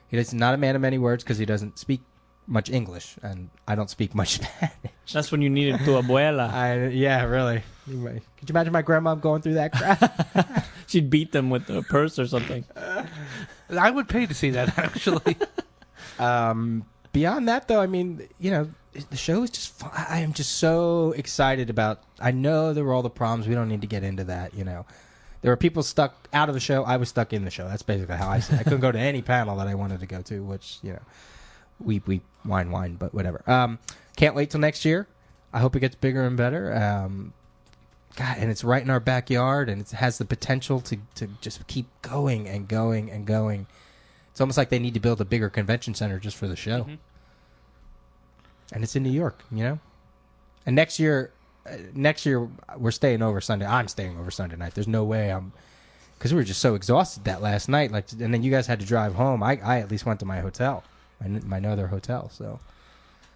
he's not a man of many words because he doesn't speak much English, and I don't speak much Spanish. That's when you needed tu abuela. Yeah, really. Could you imagine my grandma going through that crap? She'd beat them with a purse or something. I would pay to see that, actually. Beyond that, though, I mean, the show is just fun. I am just so excited about. I know there were all the problems. We don't need to get into that. There were people stuck out of the show. I was stuck in the show. That's basically how I see it. I couldn't go to any panel that I wanted to go to, which we whine, but whatever. Can't wait till next year. I hope it gets bigger and better. God, and it's right in our backyard, and it has the potential to just keep going and going and going. It's almost like they need to build a bigger convention center just for the show. Mm-hmm. And it's in New York, And next year we're staying over Sunday. I'm staying over Sunday night. There's no way because we were just so exhausted that last night. And then you guys had to drive home. I at least went to my hotel, my other hotel. So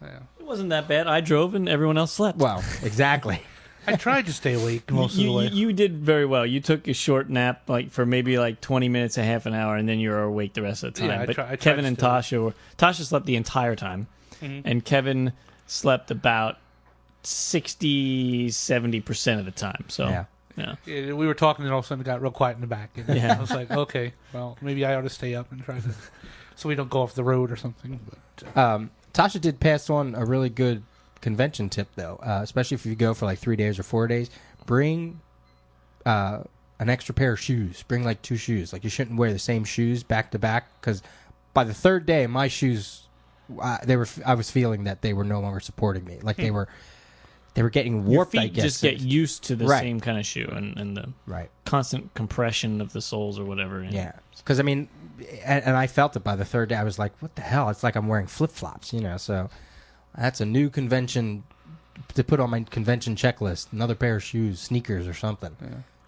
Yeah. It wasn't that bad. I drove and everyone else slept. Well, exactly. I tried to stay awake most of the way. You did very well. You took a short nap, for maybe 20 minutes, a half an hour, and then you were awake the rest of the time. Yeah, I but tried Kevin to and still. Tasha slept the entire time, and Kevin slept about 60-70% of the time. So Yeah. Yeah, we were talking, and all of a sudden it got real quiet in the back. And Yeah. I was like, okay, well, maybe I ought to stay up and try to, so we don't go off the road or something. But Tasha did pass on a really good convention tip, though, especially if you go for 3 days or 4 days. Bring an extra pair of shoes. Bring 2 shoes. You shouldn't wear the same shoes back to back, because by the third day, my shoes, I was feeling that they were no longer supporting me. They were getting warped. Your I feet guess just get used to the Right. same kind of shoe and the right. constant compression of the soles or whatever. Yeah, because and I felt it by the third day. I was like, "What the hell?" It's like I'm wearing flip flops, So that's a new convention to put on my convention checklist. Another pair of shoes, sneakers, or something.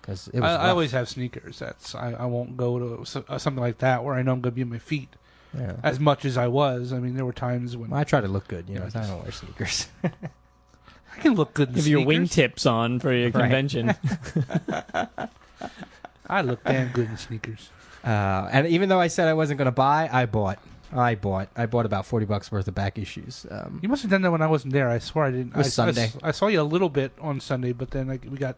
Because I always have sneakers. I won't go to something like that where I know I'm going to be on my feet as much as I was. I mean, there were times when I try to look good. So I don't wear sneakers. I can look good in Have sneakers. your wingtips on for your convention. I look damn good in sneakers. And even though I said I wasn't going to buy, I bought. I bought about $40 worth of back issues. You must have done that when I wasn't there. I swear I didn't. It was Sunday. I saw you a little bit on Sunday, but then we got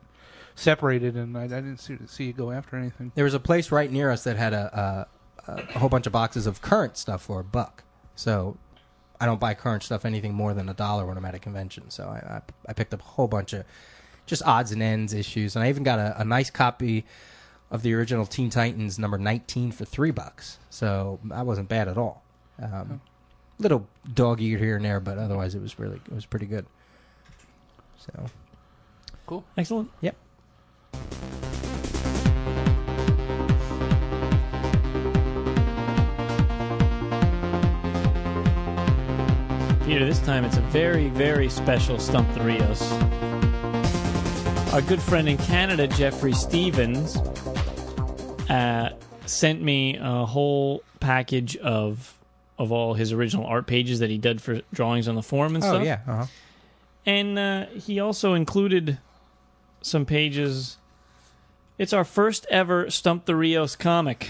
separated, and I didn't see you go after anything. There was a place right near us that had a whole bunch of boxes of current stuff for $1. So I don't buy current stuff anything more than $1 when I'm at a convention. So I picked up a whole bunch of just odds and ends issues, and I even got a nice copy of the original Teen Titans number 19 for $3. So that wasn't bad at all. Little dog-eared here and there, but otherwise it was pretty good. So Cool. Excellent. Yep. Peter, this time it's a very, very special Stump the Rios. Our good friend in Canada, Jeffrey Stevens, sent me a whole package of all his original art pages that he did for drawings on the forum and stuff. Oh, yeah. Uh-huh. And he also included some pages. It's our first ever Stump the Rios comic.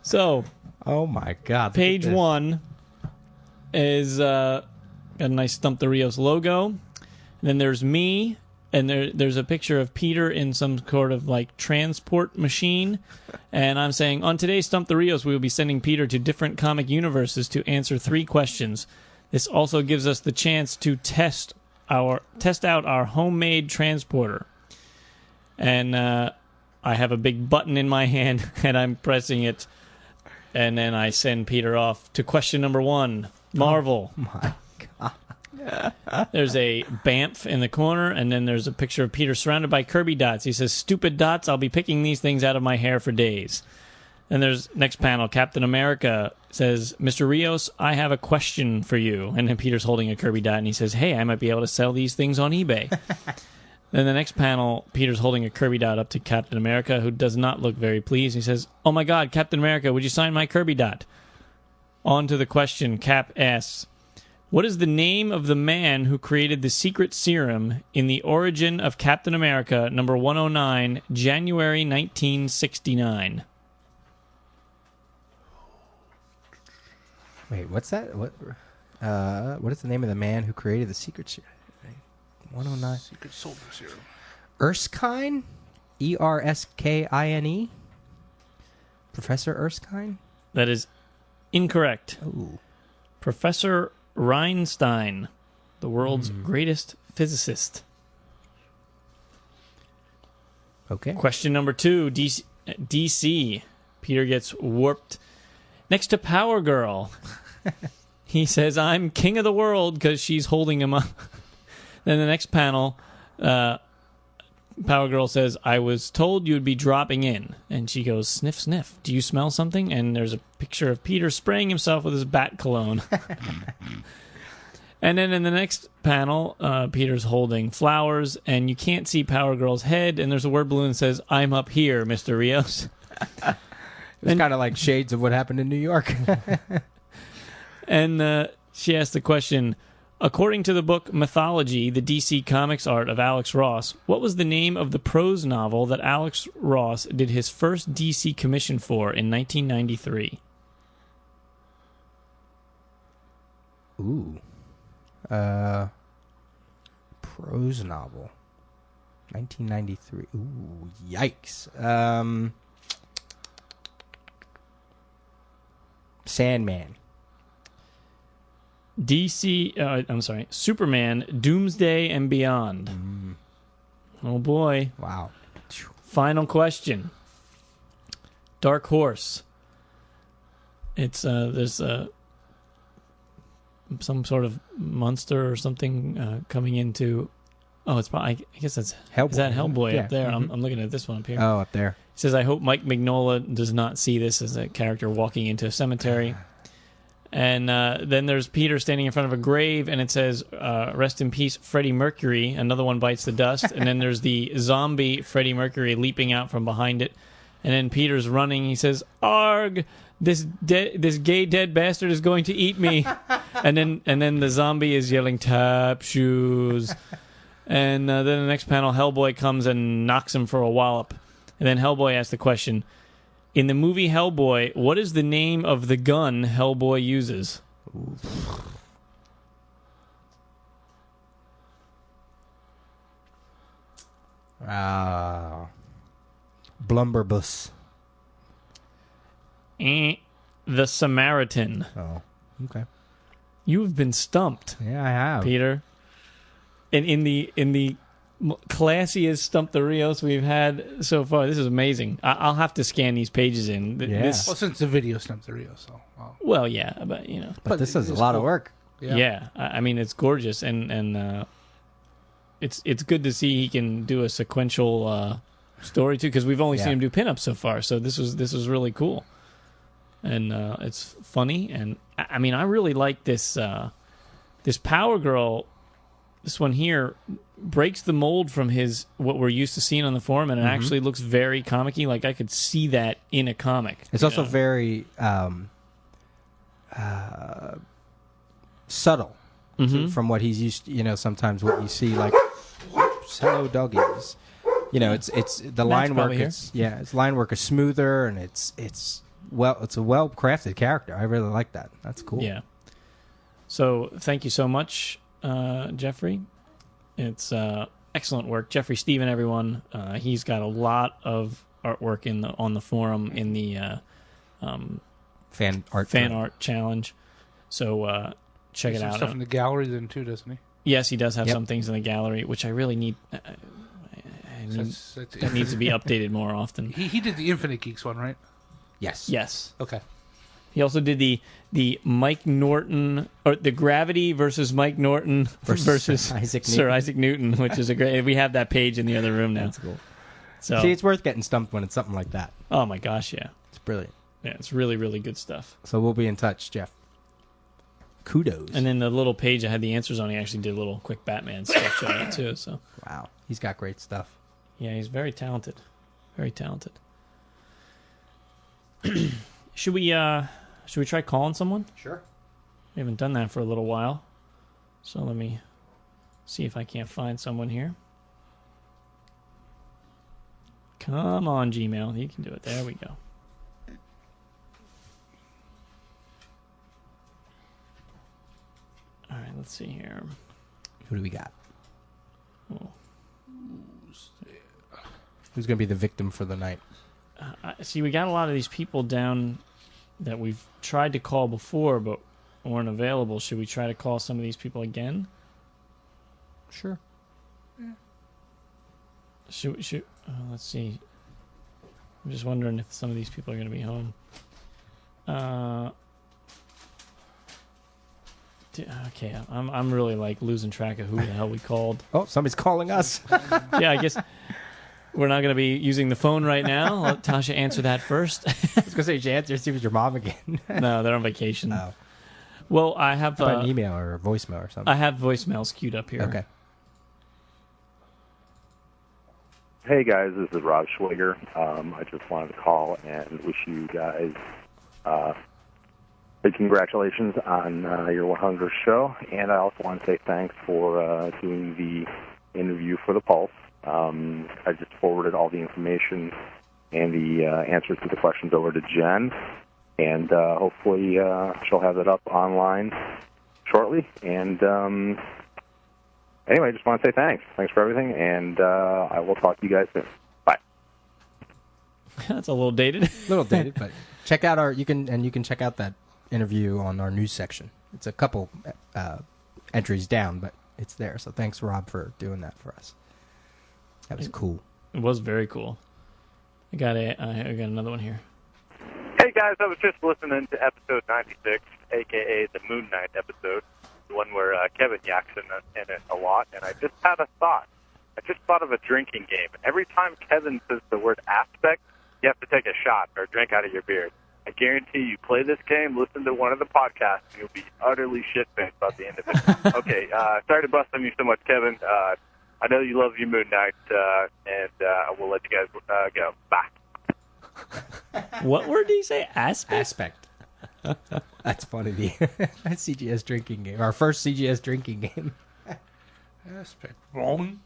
So, Oh, my God. page 1 is got a nice Stump the Rios logo. And then there's me, and there's a picture of Peter in some sort of transport machine. And I'm saying, on today's Stump the Rios, we will be sending Peter to different comic universes to answer 3 questions. This also gives us the chance to test out our homemade transporter. And I have a big button in my hand, and I'm pressing it. And then I send Peter off to question number 1. Marvel. Oh my God. There's a Banff in the corner, and then there's a picture of Peter surrounded by Kirby dots. He says, "Stupid dots, I'll be picking these things out of my hair for days." And there's next panel, Captain America says, "Mr. Rios, I have a question for you." And then Peter's holding a Kirby dot, and he says, "Hey, I might be able to sell these things on eBay." Then the next panel, Peter's holding a Kirby dot up to Captain America, who does not look very pleased. He says, "Oh my God, Captain America, would you sign my Kirby dot?" On to the question, Cap asks, "What is the name of the man who created the secret serum in The Origin of Captain America, number 109, January 1969? Wait, what's that? What is the name of the man who created the secret serum? 109. Secret soldier serum. Erskine? Erskine? Professor Erskine? That is incorrect. Ooh. Professor Reinstein, the world's greatest physicist. Okay. Question number 2, DC. Peter gets warped next to Power Girl. He says, "I'm king of the world," because she's holding him up. Then the next panel, Power Girl says, "I was told you'd be dropping in." And she goes, "Sniff, sniff. Do you smell something?" And there's a picture of Peter spraying himself with his bat cologne. And then in the next panel, Peter's holding flowers, and you can't see Power Girl's head, and there's a word balloon that says, "I'm up here, Mr. Rios." It's kind of like shades of what happened in New York. And she asked the question, according to the book Mythology, the DC Comics art of Alex Ross, what was the name of the prose novel that Alex Ross did his first DC commission for in 1993? Ooh. Prose novel. 1993. Ooh, yikes. Sandman. Superman, Doomsday and Beyond. Oh boy. Wow. Final question. Dark Horse. It's there's some sort of monster or something coming into. Oh, it's probably. I guess that's Hellboy. Is that Hellboy Yeah. up there? Mm-hmm. I'm looking at this one up here. Oh, up there. It says, "I hope Mike Mignola does not see this as a character walking into a cemetery." And then there's Peter standing in front of a grave, and it says, "Rest in peace, Freddie Mercury." Another one bites the dust. And then there's the zombie Freddie Mercury leaping out from behind it. And then Peter's running. He says, "Arg! This gay dead bastard is going to eat me." and then the zombie is yelling, "Tap shoes." And then the next panel, Hellboy comes and knocks him for a wallop. And then Hellboy asks the question, in the movie Hellboy, what is the name of the gun Hellboy uses? Blumberbus. The Samaritan. Oh, okay. You have been stumped. Yeah, I have. Peter. And in the classiest Stump the Rios we've had so far, this is amazing. I'll have to scan these pages in. Yeah. Well, since the video Stump the Rios, so. Well, yeah, but you know. But this is a lot of work. Yeah, I mean it's gorgeous, and it's good to see he can do a sequential story too, because we've only seen him do pinups so far. So this was really cool, and it's funny, and I mean I really like this this Power Girl. This one here breaks the mold from what we're used to seeing on the forum, and it actually looks very comic-y. Like I could see that in a comic. It's also very subtle from what he's used to, you know, sometimes what you see, like, hello doggies. You know, it's the line work. Its line work is smoother, and it's a well-crafted character. I really like that. That's cool. Yeah. So thank you so much, Jeffrey. It's excellent work. Jeffrey Steven, everyone. He's got a lot of artwork on the forum in the fan art challenge. So check it Some out. stuff in the gallery then too, doesn't he? Yes, he does have some things in the gallery, which I really need. That needs to be updated more often. He did the Infinite Geeks one, right? Yes. Yes. Okay. He also did the Mike Norton, or the Gravity versus Mike Norton versus Sir Isaac Newton, which is a great. We have that page in the other room now. That's cool. So, see, it's worth getting stumped when it's something like that. Oh my gosh, yeah, it's brilliant. Yeah, it's really, really good stuff. So we'll be in touch, Jeff. Kudos. And then the little page I had the answers on, he actually did a little quick Batman sketch on it too. So wow, he's got great stuff. Yeah, he's very talented. Very talented. Should we try calling someone? Sure. We haven't done that for a little while. So let me see if I can't find someone here. Come on, Gmail. You can do it. There we go. All right, let's see here. Who do we got? Oh. Who's going to be the victim for the night? See, we got a lot of these people down that we've tried to call before but weren't available. Should we try to call some of these people again? Sure. Yeah. Should let's see. I'm just wondering if some of these people are going to be home. Okay, I'm really like losing track of who the hell we called. Oh, somebody's calling us. Yeah, I guess we're not going to be using the phone right now. Let Tasha answer that first. I was going to say, you answer, see if it's your mom again. No, they're on vacation. Oh. Well, I have an email or a voicemail or something. I have voicemails queued up here. Okay. Hey guys, this is Rob Schwiger. I just wanted to call and wish you guys big congratulations on your 100th show, and I also want to say thanks for doing the interview for the Pulse. I just forwarded all the information and the answers to the questions over to Jen, and hopefully she'll have it up online shortly. And anyway, I just want to say thanks. Thanks for everything, and I will talk to you guys soon. Bye. That's a little dated. But check out you can check out that interview on our news section. It's a couple entries down, but it's there. So thanks, Rob, for doing that for us. That was cool. It was very cool. I got another one here. Hey guys, I was just listening to episode 96, aka the Moon Knight episode, the one where Kevin yaks in it a lot, and I just had a thought. I just thought of a drinking game. Every time Kevin says the word aspect, you have to take a shot or drink out of your beer. I guarantee you play this game, listen to one of the podcasts, and you'll be utterly shit-faced by the end of it. Okay, sorry to bust on you so much, Kevin. I know you love your Moon Knight, and we'll let you guys go. Bye. What word did he say? Aspect? That's funny. The CGS drinking game. Our first CGS drinking game. Aspect. Rolling.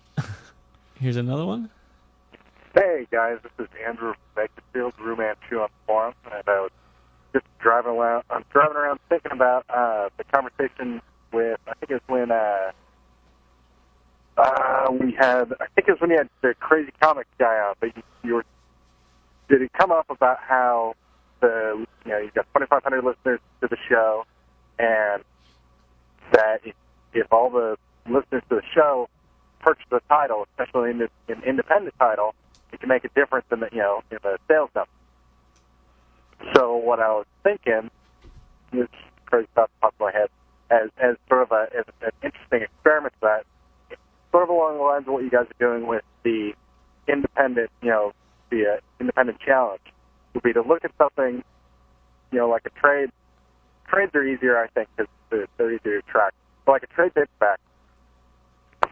Here's another one. Hey guys, this is Andrew from Bakersfield, Rooman 2 on the forum, and I was just driving around thinking about the conversation with, I think it was when you had the Crazy Comics guy on, but did it come up about how you've got 2,500 listeners to the show, and that if all the listeners to the show purchase the title, especially an independent title, it can make a difference in the sales number. So what I was thinking, this crazy stuff popped in my head, as sort of as an interesting experiment to that, sort of along the lines of what you guys are doing with the independent, the independent challenge, would be to look at something, like a trade. Trades are easier, I think, because they're easier to track. But like a trade paperback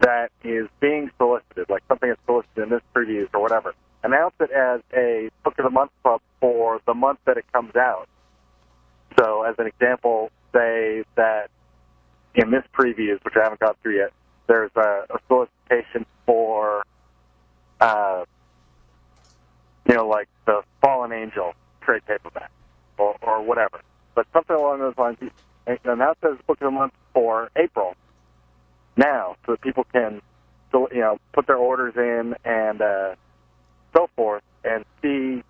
that is being solicited, like something that's solicited in this previews or whatever, announce it as a Book of the Month club for the month that it comes out. So, as an example, say that in this previews, which I haven't got through yet, there's a solicitation for, like the Fallen Angel trade paperback or whatever. But something along those lines, announce it as Book of the Month for April now, so that people can, put their orders in and so forth, and see,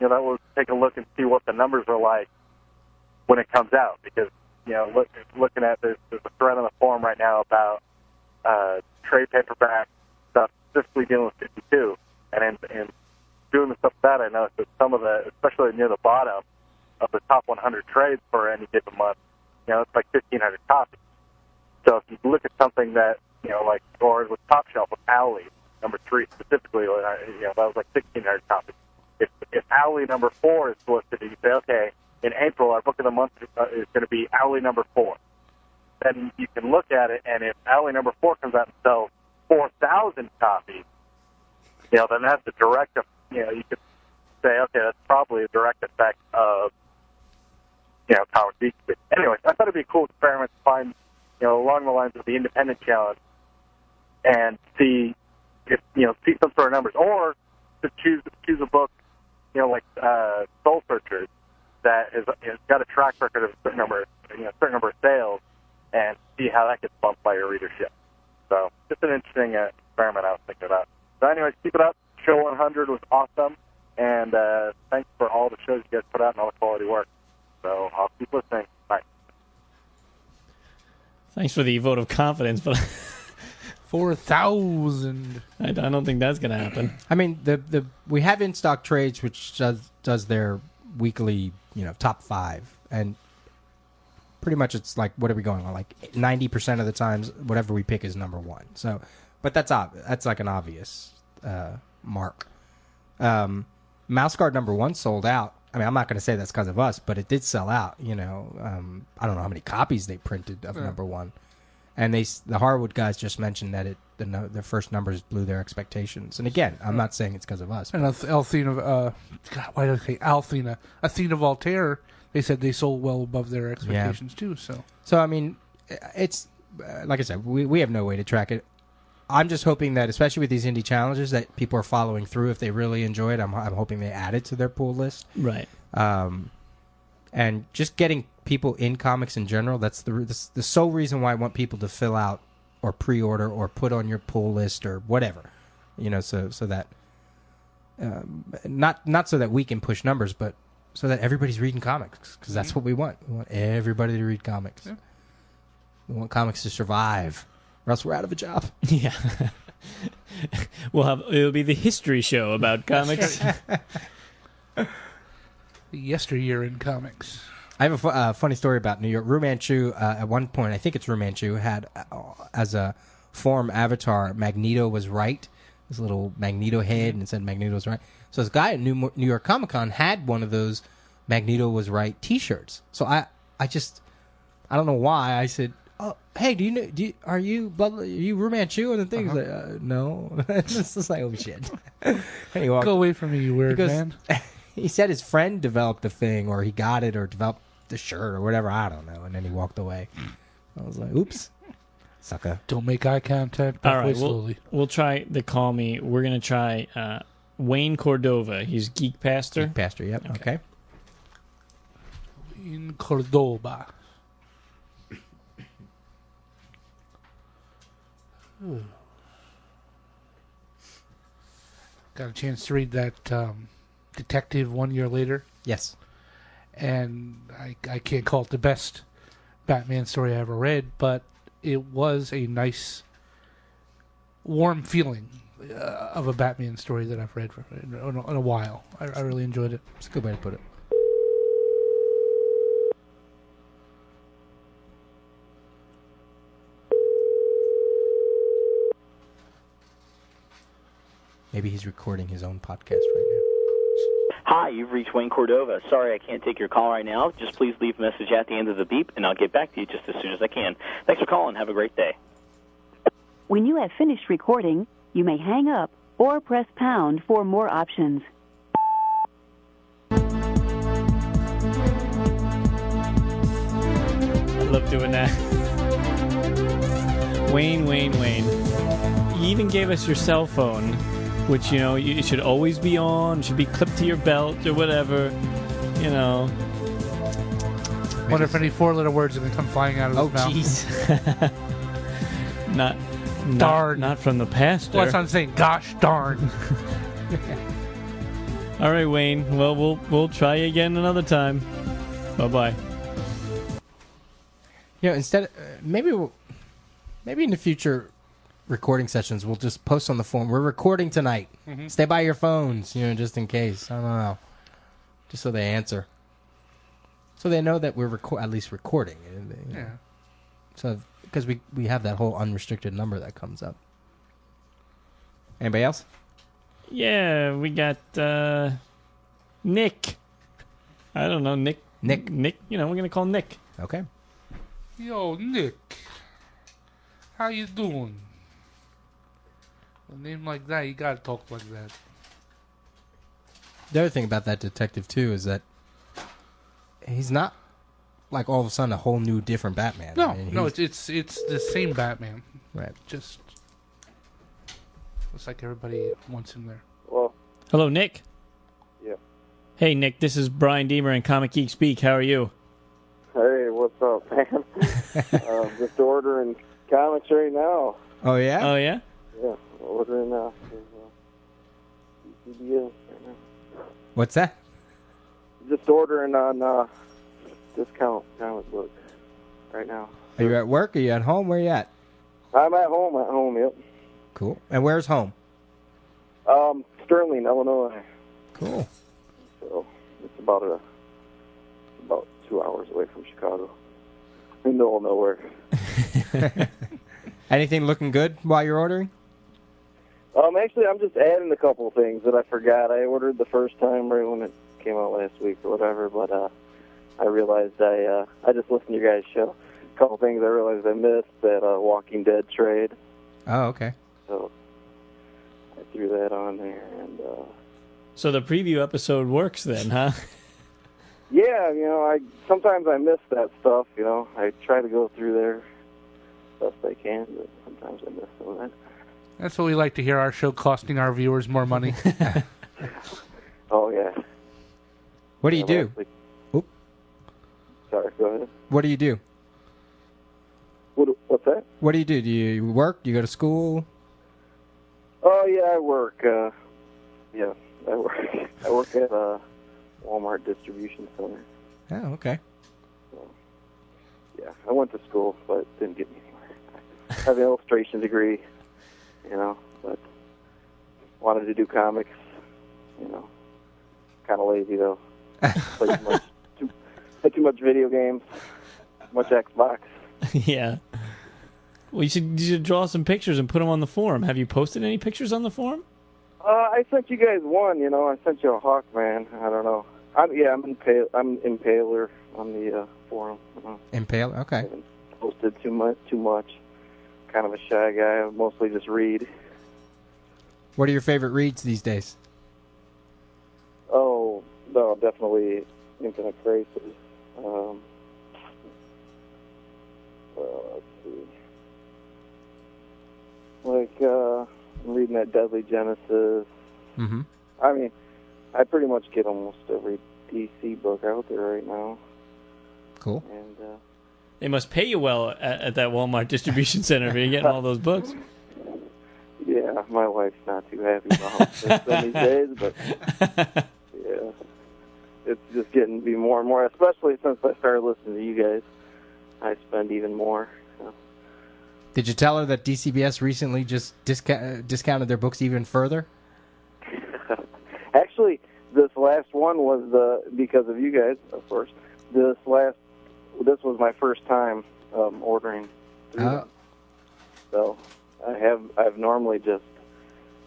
that will take a look and see what the numbers are like when it comes out, because, looking at there's a thread on the forum right now about trade paperback stuff, specifically dealing with 52. And in doing the stuff that I noticed that some of the, especially near the bottom of the top 100 trades for any given month, it's like 1,500 copies. So if you look at something that, like, or with Top Shelf with Owly, number 3 specifically, that was like 1,600 copies. If Owly number 4 is listed, you say, okay, in April, our book of the month is going to be Owly number 4. Then you can look at it, and if Owly number 4 comes out and sells 4,000 copies, then that's a direct, you could say, okay, that's probably a direct effect of, Comic Geek. But anyways, I thought it'd be a cool experiment to find, along the lines of the independent challenge, and see if, see some sort of numbers, or to choose a book, like Soul Searchers, that has got a track record of a certain number of sales, and see how that gets bumped by your readership. So just an interesting experiment I was thinking about. So anyways, keep it up. Show 100 was awesome, and thanks for all the shows you guys put out and all the quality work. So I'll keep listening. Bye. Thanks for the vote of confidence, but 4,000. I don't think that's going to happen. I mean, we have In Stock Trades, which does their weekly, top 5, and pretty much it's like, what are we going on? Like 90% of the times, whatever we pick is number 1. So, but that's like an obvious mark. Mouse Guard number 1 sold out. I mean, I'm not going to say that's because of us, but it did sell out. I don't know how many copies they printed of number 1. And the Horrorwood guys just mentioned that the first numbers blew their expectations. And again, I'm not saying it's because of us. And Althena, why did I say Althena? Athena Voltaire, they said they sold well above their expectations too. So I mean, it's like I said, we have no way to track it. I'm just hoping that, especially with these indie challenges, that people are following through. If they really enjoy it, I'm hoping they add it to their pool list. Right. And just getting people in comics in general, that's the sole reason why I want people to fill out or pre-order or put on your pull list or whatever. So that not so that we can push numbers, but so that everybody's reading comics, because that's what we want. We want everybody to read comics. Yeah. We want comics to survive, or else we're out of a job. Yeah. It'll be the history show about comics. Yesteryear in comics. I have a funny story about New York. Ru Manchu, at one point, I think it's Ru Manchu, had as a form avatar, Magneto was right. This little Magneto head, and it said Magneto was right. So this guy at New York Comic Con had one of those Magneto was right T-shirts. So I don't know why, I said, "Oh, hey, are you Ru Manchu?" And the thing is like, no. It's just like, oh shit. Anyway, go away from me, you weird man. He said his friend developed the thing, or he got it, or developed the shirt, or whatever. I don't know. And then he walked away. I was like, oops. Sucker. Don't make eye contact. All right, we'll try the call me. We're going to try Wayne Cordova. He's Geek Pastor. Geek Pastor, yep. Okay. Wayne Cordova. Got a chance to read that Detective 1 Year Later? Yes. And I can't call it the best Batman story I ever read, but it was a nice, warm feeling of a Batman story that I've read in a while. I really enjoyed it. It's a good way to put it. Maybe he's recording his own podcast right now. Hi, you've reached Wayne Cordova. Sorry I can't take your call right now. Just please leave a message at the end of the beep, and I'll get back to you just as soon as I can. Thanks for calling. Have a great day. When you have finished recording, you may hang up or press pound for more options. I love doing that. Wayne. You even gave us your cell phone, which, it should always be on, should be clipped to your belt or whatever, Wonder if any 4-letter words are going to come flying out of his mouth. Oh, jeez. Darn. Not from the pastor. Well, that's what I'm saying. Gosh darn. All right, Wayne. Well, we'll try again another time. Bye-bye. instead, maybe in the future recording sessions, we'll just post on the forum. We're recording tonight. Mm-hmm. Stay by your phones, just in case. I don't know, just so they answer, so they know that we're at least recording. Yeah. So because we have that whole unrestricted number that comes up. Anybody else? Yeah, we got Nick. I don't know, Nick. We're going to call Nick. Okay. Yo, Nick. How you doing? A name like that, you gotta talk like that. The other thing about that detective, too, is that he's not, like, all of a sudden a whole new, different Batman. No, it's the same Batman. Right. Just looks like everybody wants him there. Well, hello, Nick. Yeah. Hey, Nick, this is Brian Deemer and Comic Geek Speak. How are you? Hey, what's up, man? Just ordering comics right now. Oh, yeah? Oh, yeah? Yeah, ordering DCBS right now. What's that? Just ordering on discount comic books right now. Are you at work? Are you at home? Where are you at? I'm at home, yep. Cool. And where's home? Sterling, Illinois. Cool. So it's about 2 hours away from Chicago. In the middle of nowhere. Anything looking good while you're ordering? Actually, I'm just adding a couple of things that I forgot. I ordered the first time right when it came out last week or whatever, but I realized I just listened to your guys' show. A couple of things I realized I missed, that Walking Dead trade. Oh, okay. So I threw that on there. And so the preview episode works then, huh? Yeah, sometimes I miss that stuff, I try to go through there best I can, but sometimes I miss some of that. That's what we like to hear, our show costing our viewers more money. Oh, yeah. What do you do? Oop. Sorry, go ahead. What do you do? What's that? What do you do? Do you work? Do you go to school? Oh, yeah, I work. I work. I work at a Walmart distribution center. Oh, okay. So, yeah, I went to school, but didn't get me anywhere. I have an illustration degree, but wanted to do comics, kind of lazy, though. Play too much video games, much Xbox. Yeah. Well, you should draw some pictures and put them on the forum. Have you posted any pictures on the forum? I sent you guys one, I sent you a Hawkman. I don't know. I'm Impaler on the forum. Impaler, okay. I haven't posted too much. Kind of a shy guy. I mostly just read. What are your favorite reads these days? Oh, no, definitely Infinite Crisis. Let's see. I'm reading that Deadly Genesis. Mm-hmm. I mean, I pretty much get almost every DC book out there right now. Cool. And they must pay you well at that Walmart distribution center if you're getting all those books. Yeah, my wife's not too happy about it these days, but yeah, it's just getting to be more and more, especially since I started listening to you guys. I spend even more. So. Did you tell her that DCBS recently just discounted their books even further? Actually, this last one was because of you guys, of course. This was my first time ordering through them. So I've normally just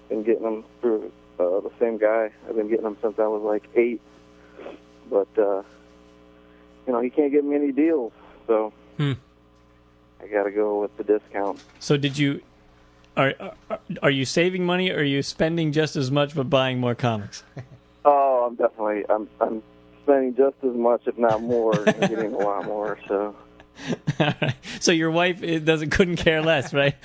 been getting them through the same guy. I've been getting them since I was like 8. But he can't get me any deals, so I got to go with the discount. So did you? Are you saving money, or are you spending just as much but buying more comics? Oh, I'm spending just as much, if not more, and getting a lot more. So. All right. So your wife couldn't care less, right?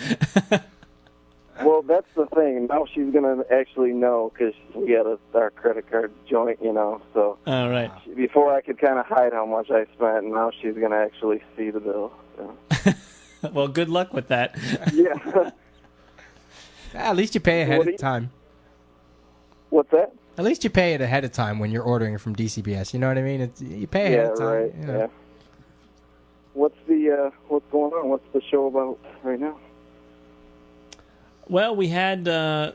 Well, that's the thing. Now she's gonna actually know because we had our credit card joint, So. All right. Before I could kind of hide how much I spent, and now she's gonna actually see the bill. So. Well, good luck with that. Yeah. At least you pay ahead of time. What's that? At least you pay it ahead of time when you're ordering from DCBS. You know what I mean? You pay ahead of time. Right. You know. what's going on? What's the show about right now? Well, we had the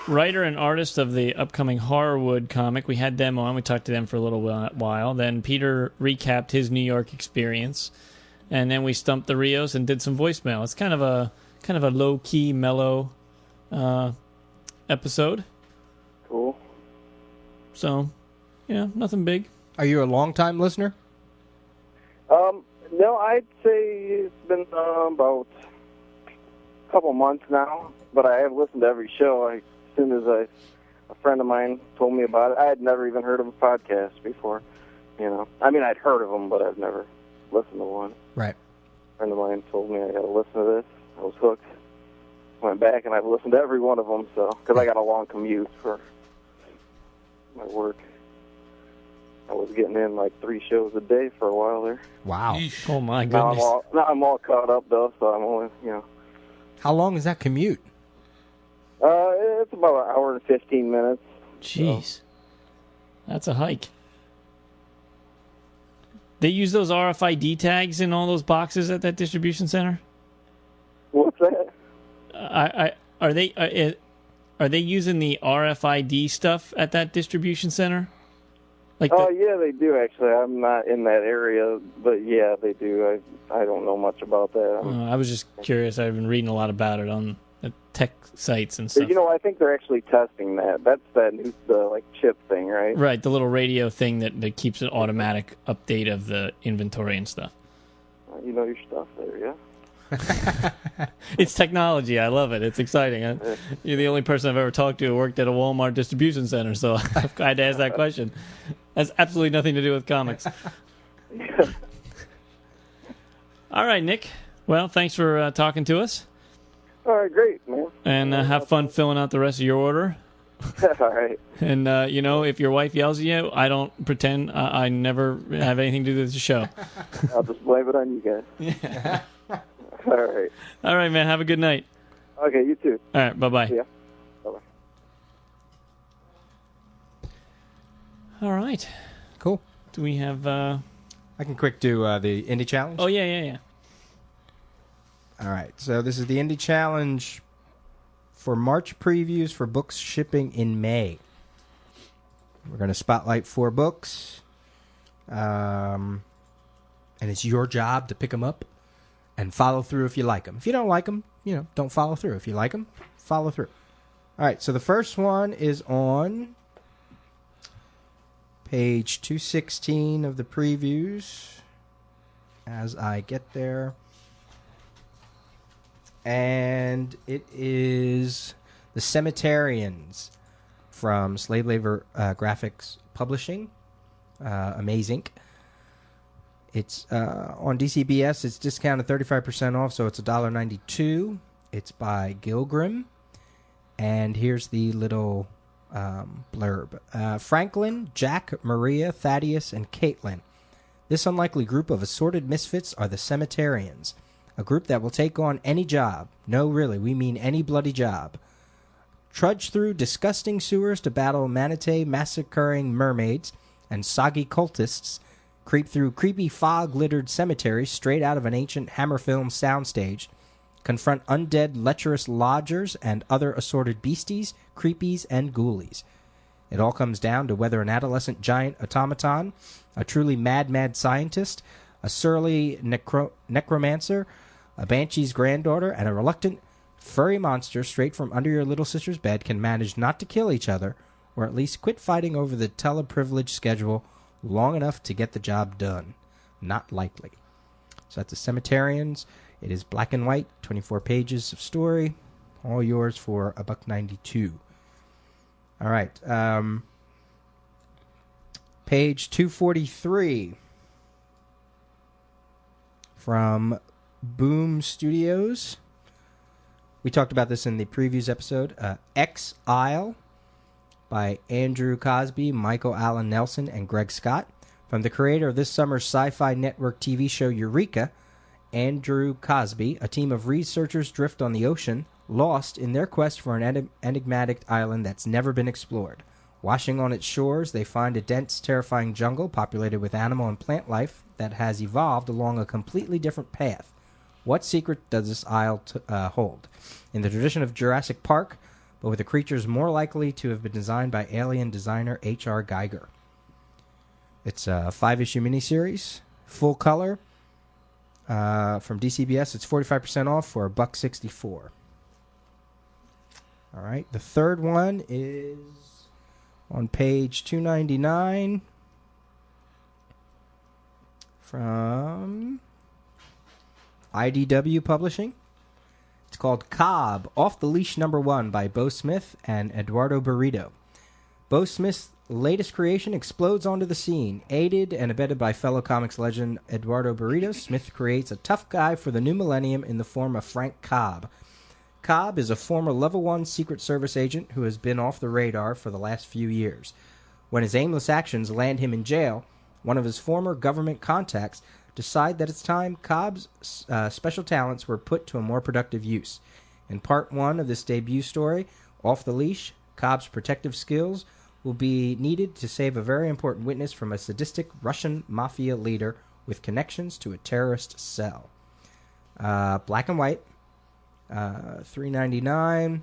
writer and artist of the upcoming Horrorwood comic. We had them on. We talked to them for a little while. Then Peter recapped his New York experience, and then we stumped the Rios and did some voicemail. It's kind of a low key, mellow episode. Cool. So, nothing big. Are you a long-time listener? No, I'd say it's been about a couple months now, but I have listened to every show. As soon as a friend of mine told me about it, I had never even heard of a podcast before. I mean, I'd heard of them, but I've never listened to one. Right. A friend of mine told me I got to listen to this. I was hooked. Went back and I've listened to every one of them. So, because I got a long commute for my work. I was getting in like 3 shows a day for a while there. Wow. Oh, my goodness. Now I'm all caught up, though, so I'm only, How long is that commute? It's about an hour and 15 minutes. Jeez. So. That's a hike. They use those RFID tags in all those boxes at that distribution center? What's that? Are they using the RFID stuff at that distribution center? Yeah, they do, actually. I'm not in that area, but yeah, they do. I don't know much about that. I was just curious. I've been reading a lot about it on the tech sites and stuff. I think they're actually testing that. That's that new, chip thing, right? Right, the little radio thing that keeps an automatic update of the inventory and stuff. You know your stuff there, yeah? It's technology. I love it. It's exciting. You're the only person I've ever talked to who worked at a Walmart distribution center, so I had to ask that question. Has absolutely nothing to do with comics. All right, Nick. Well, thanks for talking to us. All right, great, man. And have fun filling out the rest of your order. All right. And, if your wife yells at you, I don't pretend I never have anything to do with the show. I'll just blame it on you guys. Yeah. All right. All right, man. Have a good night. Okay, you too. All right, bye-bye. Yeah. Bye-bye. All right. Cool. Do we have... I can quick do the Indie Challenge. Oh, yeah. All right. So this is the Indie Challenge for March previews for books shipping in May. We're going to spotlight 4 books. And it's your job to pick them up and follow through if you like them. If you don't like them, don't follow through. If you like them, follow through. All right, so the first one is on page 216 of the previews as I get there. And it is The Cemeterians from Slave Labor Graphics Publishing, Amazing. It's on DCBS. It's discounted 35% off, so it's $1.92. It's by Gilgrim. And here's the little blurb. Franklin, Jack, Maria, Thaddeus, and Caitlin. This unlikely group of assorted misfits are the Cemeterians, a group that will take on any job. No, really, we mean any bloody job. Trudge through disgusting sewers to battle manatee massacring mermaids and soggy cultists. Creep through creepy fog-littered cemeteries straight out of an ancient Hammer film soundstage. Confront undead, lecherous lodgers and other assorted beasties, creepies, and ghoulies. It all comes down to whether an adolescent giant automaton, a truly mad scientist, a surly necromancer, a banshee's granddaughter, and a reluctant furry monster straight from under your little sister's bed can manage not to kill each other, or at least quit fighting over the teleprivilege schedule long enough to get the job done. Not likely. So that's the Cemeterians. It is black and white, 24 pages of story. All yours for $1.92. All right. Page 243 from Boom Studios. We talked about this in the previews episode. X-Isle by Andrew Cosby, Michael Allen Nelson, and Greg Scott. From the creator of this summer's sci-fi network TV show Eureka, Andrew Cosby, a team of researchers drift on the ocean, lost in their quest for an enigmatic island that's never been explored. Washing on its shores, they find a dense, terrifying jungle populated with animal and plant life that has evolved along a completely different path. What secret does this isle hold? In the tradition of Jurassic Park, but with the creatures more likely to have been designed by alien designer H.R. Geiger. It's a 5-issue miniseries, full color, from DCBS. It's 45% off for $1.64. All right, the third one is on page 299 from IDW Publishing. It's called Cobb, Off the Leash #1 by Bo Smith and Eduardo Burrito. Bo Smith's latest creation explodes onto the scene. Aided and abetted by fellow comics legend Eduardo Burrito, Smith creates a tough guy for the new millennium in the form of Frank Cobb. Cobb is a former Level 1 Secret Service agent who has been off the radar for the last few years. When his aimless actions land him in jail, one of his former government contacts decide that it's time Cobb's special talents were put to a more productive use. In part 1 of this debut story, Off the Leash, Cobb's protective skills will be needed to save a very important witness from a sadistic Russian mafia leader with connections to a terrorist cell. Black and white, $3.99,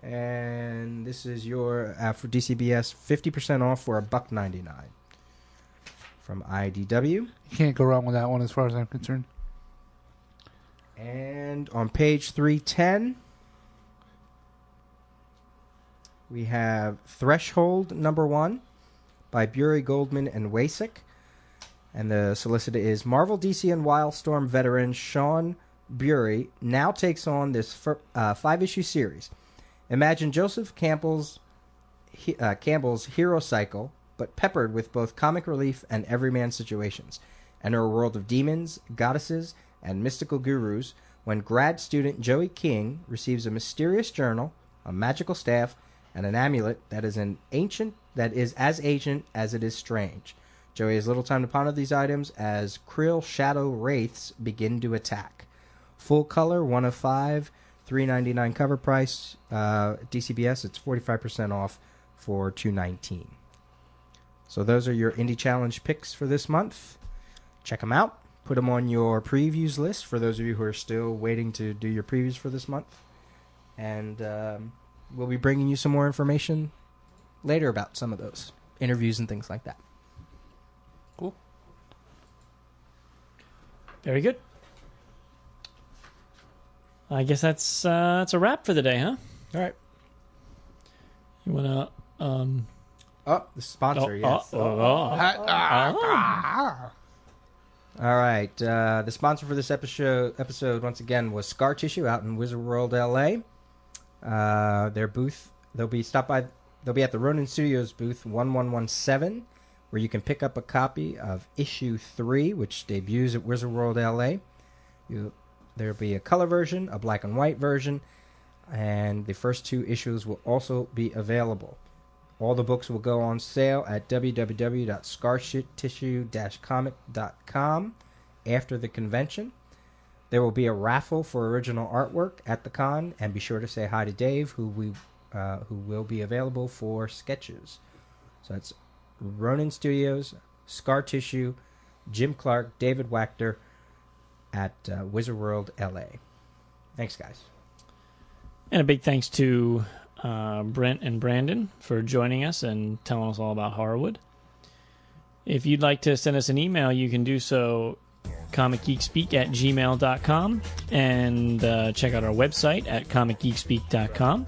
and this is your for DCBS 50% off for $1.99 from IDW. You can't go wrong with that one as far as I'm concerned. And on page 310, we have Threshold #1 by Bury, Goldman, and Wasik. And the solicitor is Marvel, DC, and Wildstorm veteran Sean Bury now takes on this 5-issue series. Imagine Joseph Campbell's hero cycle, but peppered with both comic relief and everyman situations. Enter a world of demons, goddesses, and mystical gurus when grad student Joey King receives a mysterious journal, a magical staff, and an amulet that is as ancient as it is strange. Joey has little time to ponder these items as Krill Shadow Wraiths begin to attack. Full color, 1 of 5, $3.99 cover price. DCBS, it's 45% off for $2.19. So those are your Indie Challenge picks for this month. Check them out. Put them on your previews list for those of you who are still waiting to do your previews for this month. And we'll be bringing you some more information later about some of those interviews and things like that. Cool. Very good. I guess that's a wrap for the day, huh? All right. You want to... the sponsor, yes. All right. The sponsor for this episode once again, was Scar Tissue out in Wizard World, LA. Their booth, they'll be at the Ronin Studios booth 1117, where you can pick up a copy of issue 3, which debuts at Wizard World, LA. There'll be a color version, a black and white version, and the first 2 issues will also be available. All the books will go on sale at www.scartissue-comic.com after the convention. There will be a raffle for original artwork at the con, and be sure to say hi to Dave, who will be available for sketches. So that's Ronin Studios, Scar Tissue, Jim Clark, David Wachter at Wizard World, LA. Thanks, guys. And a big thanks to Brent and Brandon for joining us and telling us all about Horrorwood. If you'd like to send us an email, you can do so comicgeekspeak@gmail.com, and check out our website at comicgeekspeak.com.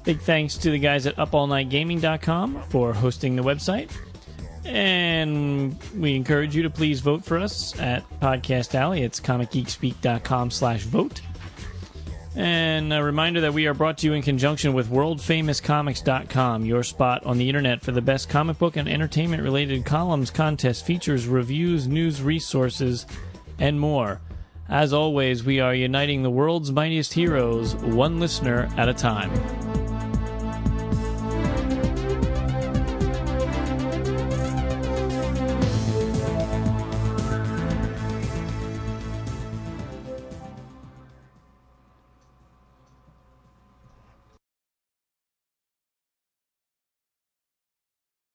Big thanks to the guys at upallnightgaming.com for hosting the website. And we encourage you to please vote for us at Podcast Alley. It's comicgeekspeak.com/vote. And a reminder that we are brought to you in conjunction with worldfamouscomics.com, your spot on the internet for the best comic book and entertainment-related columns, contests, features, reviews, news, resources, and more. As always, we are uniting the world's mightiest heroes, one listener at a time.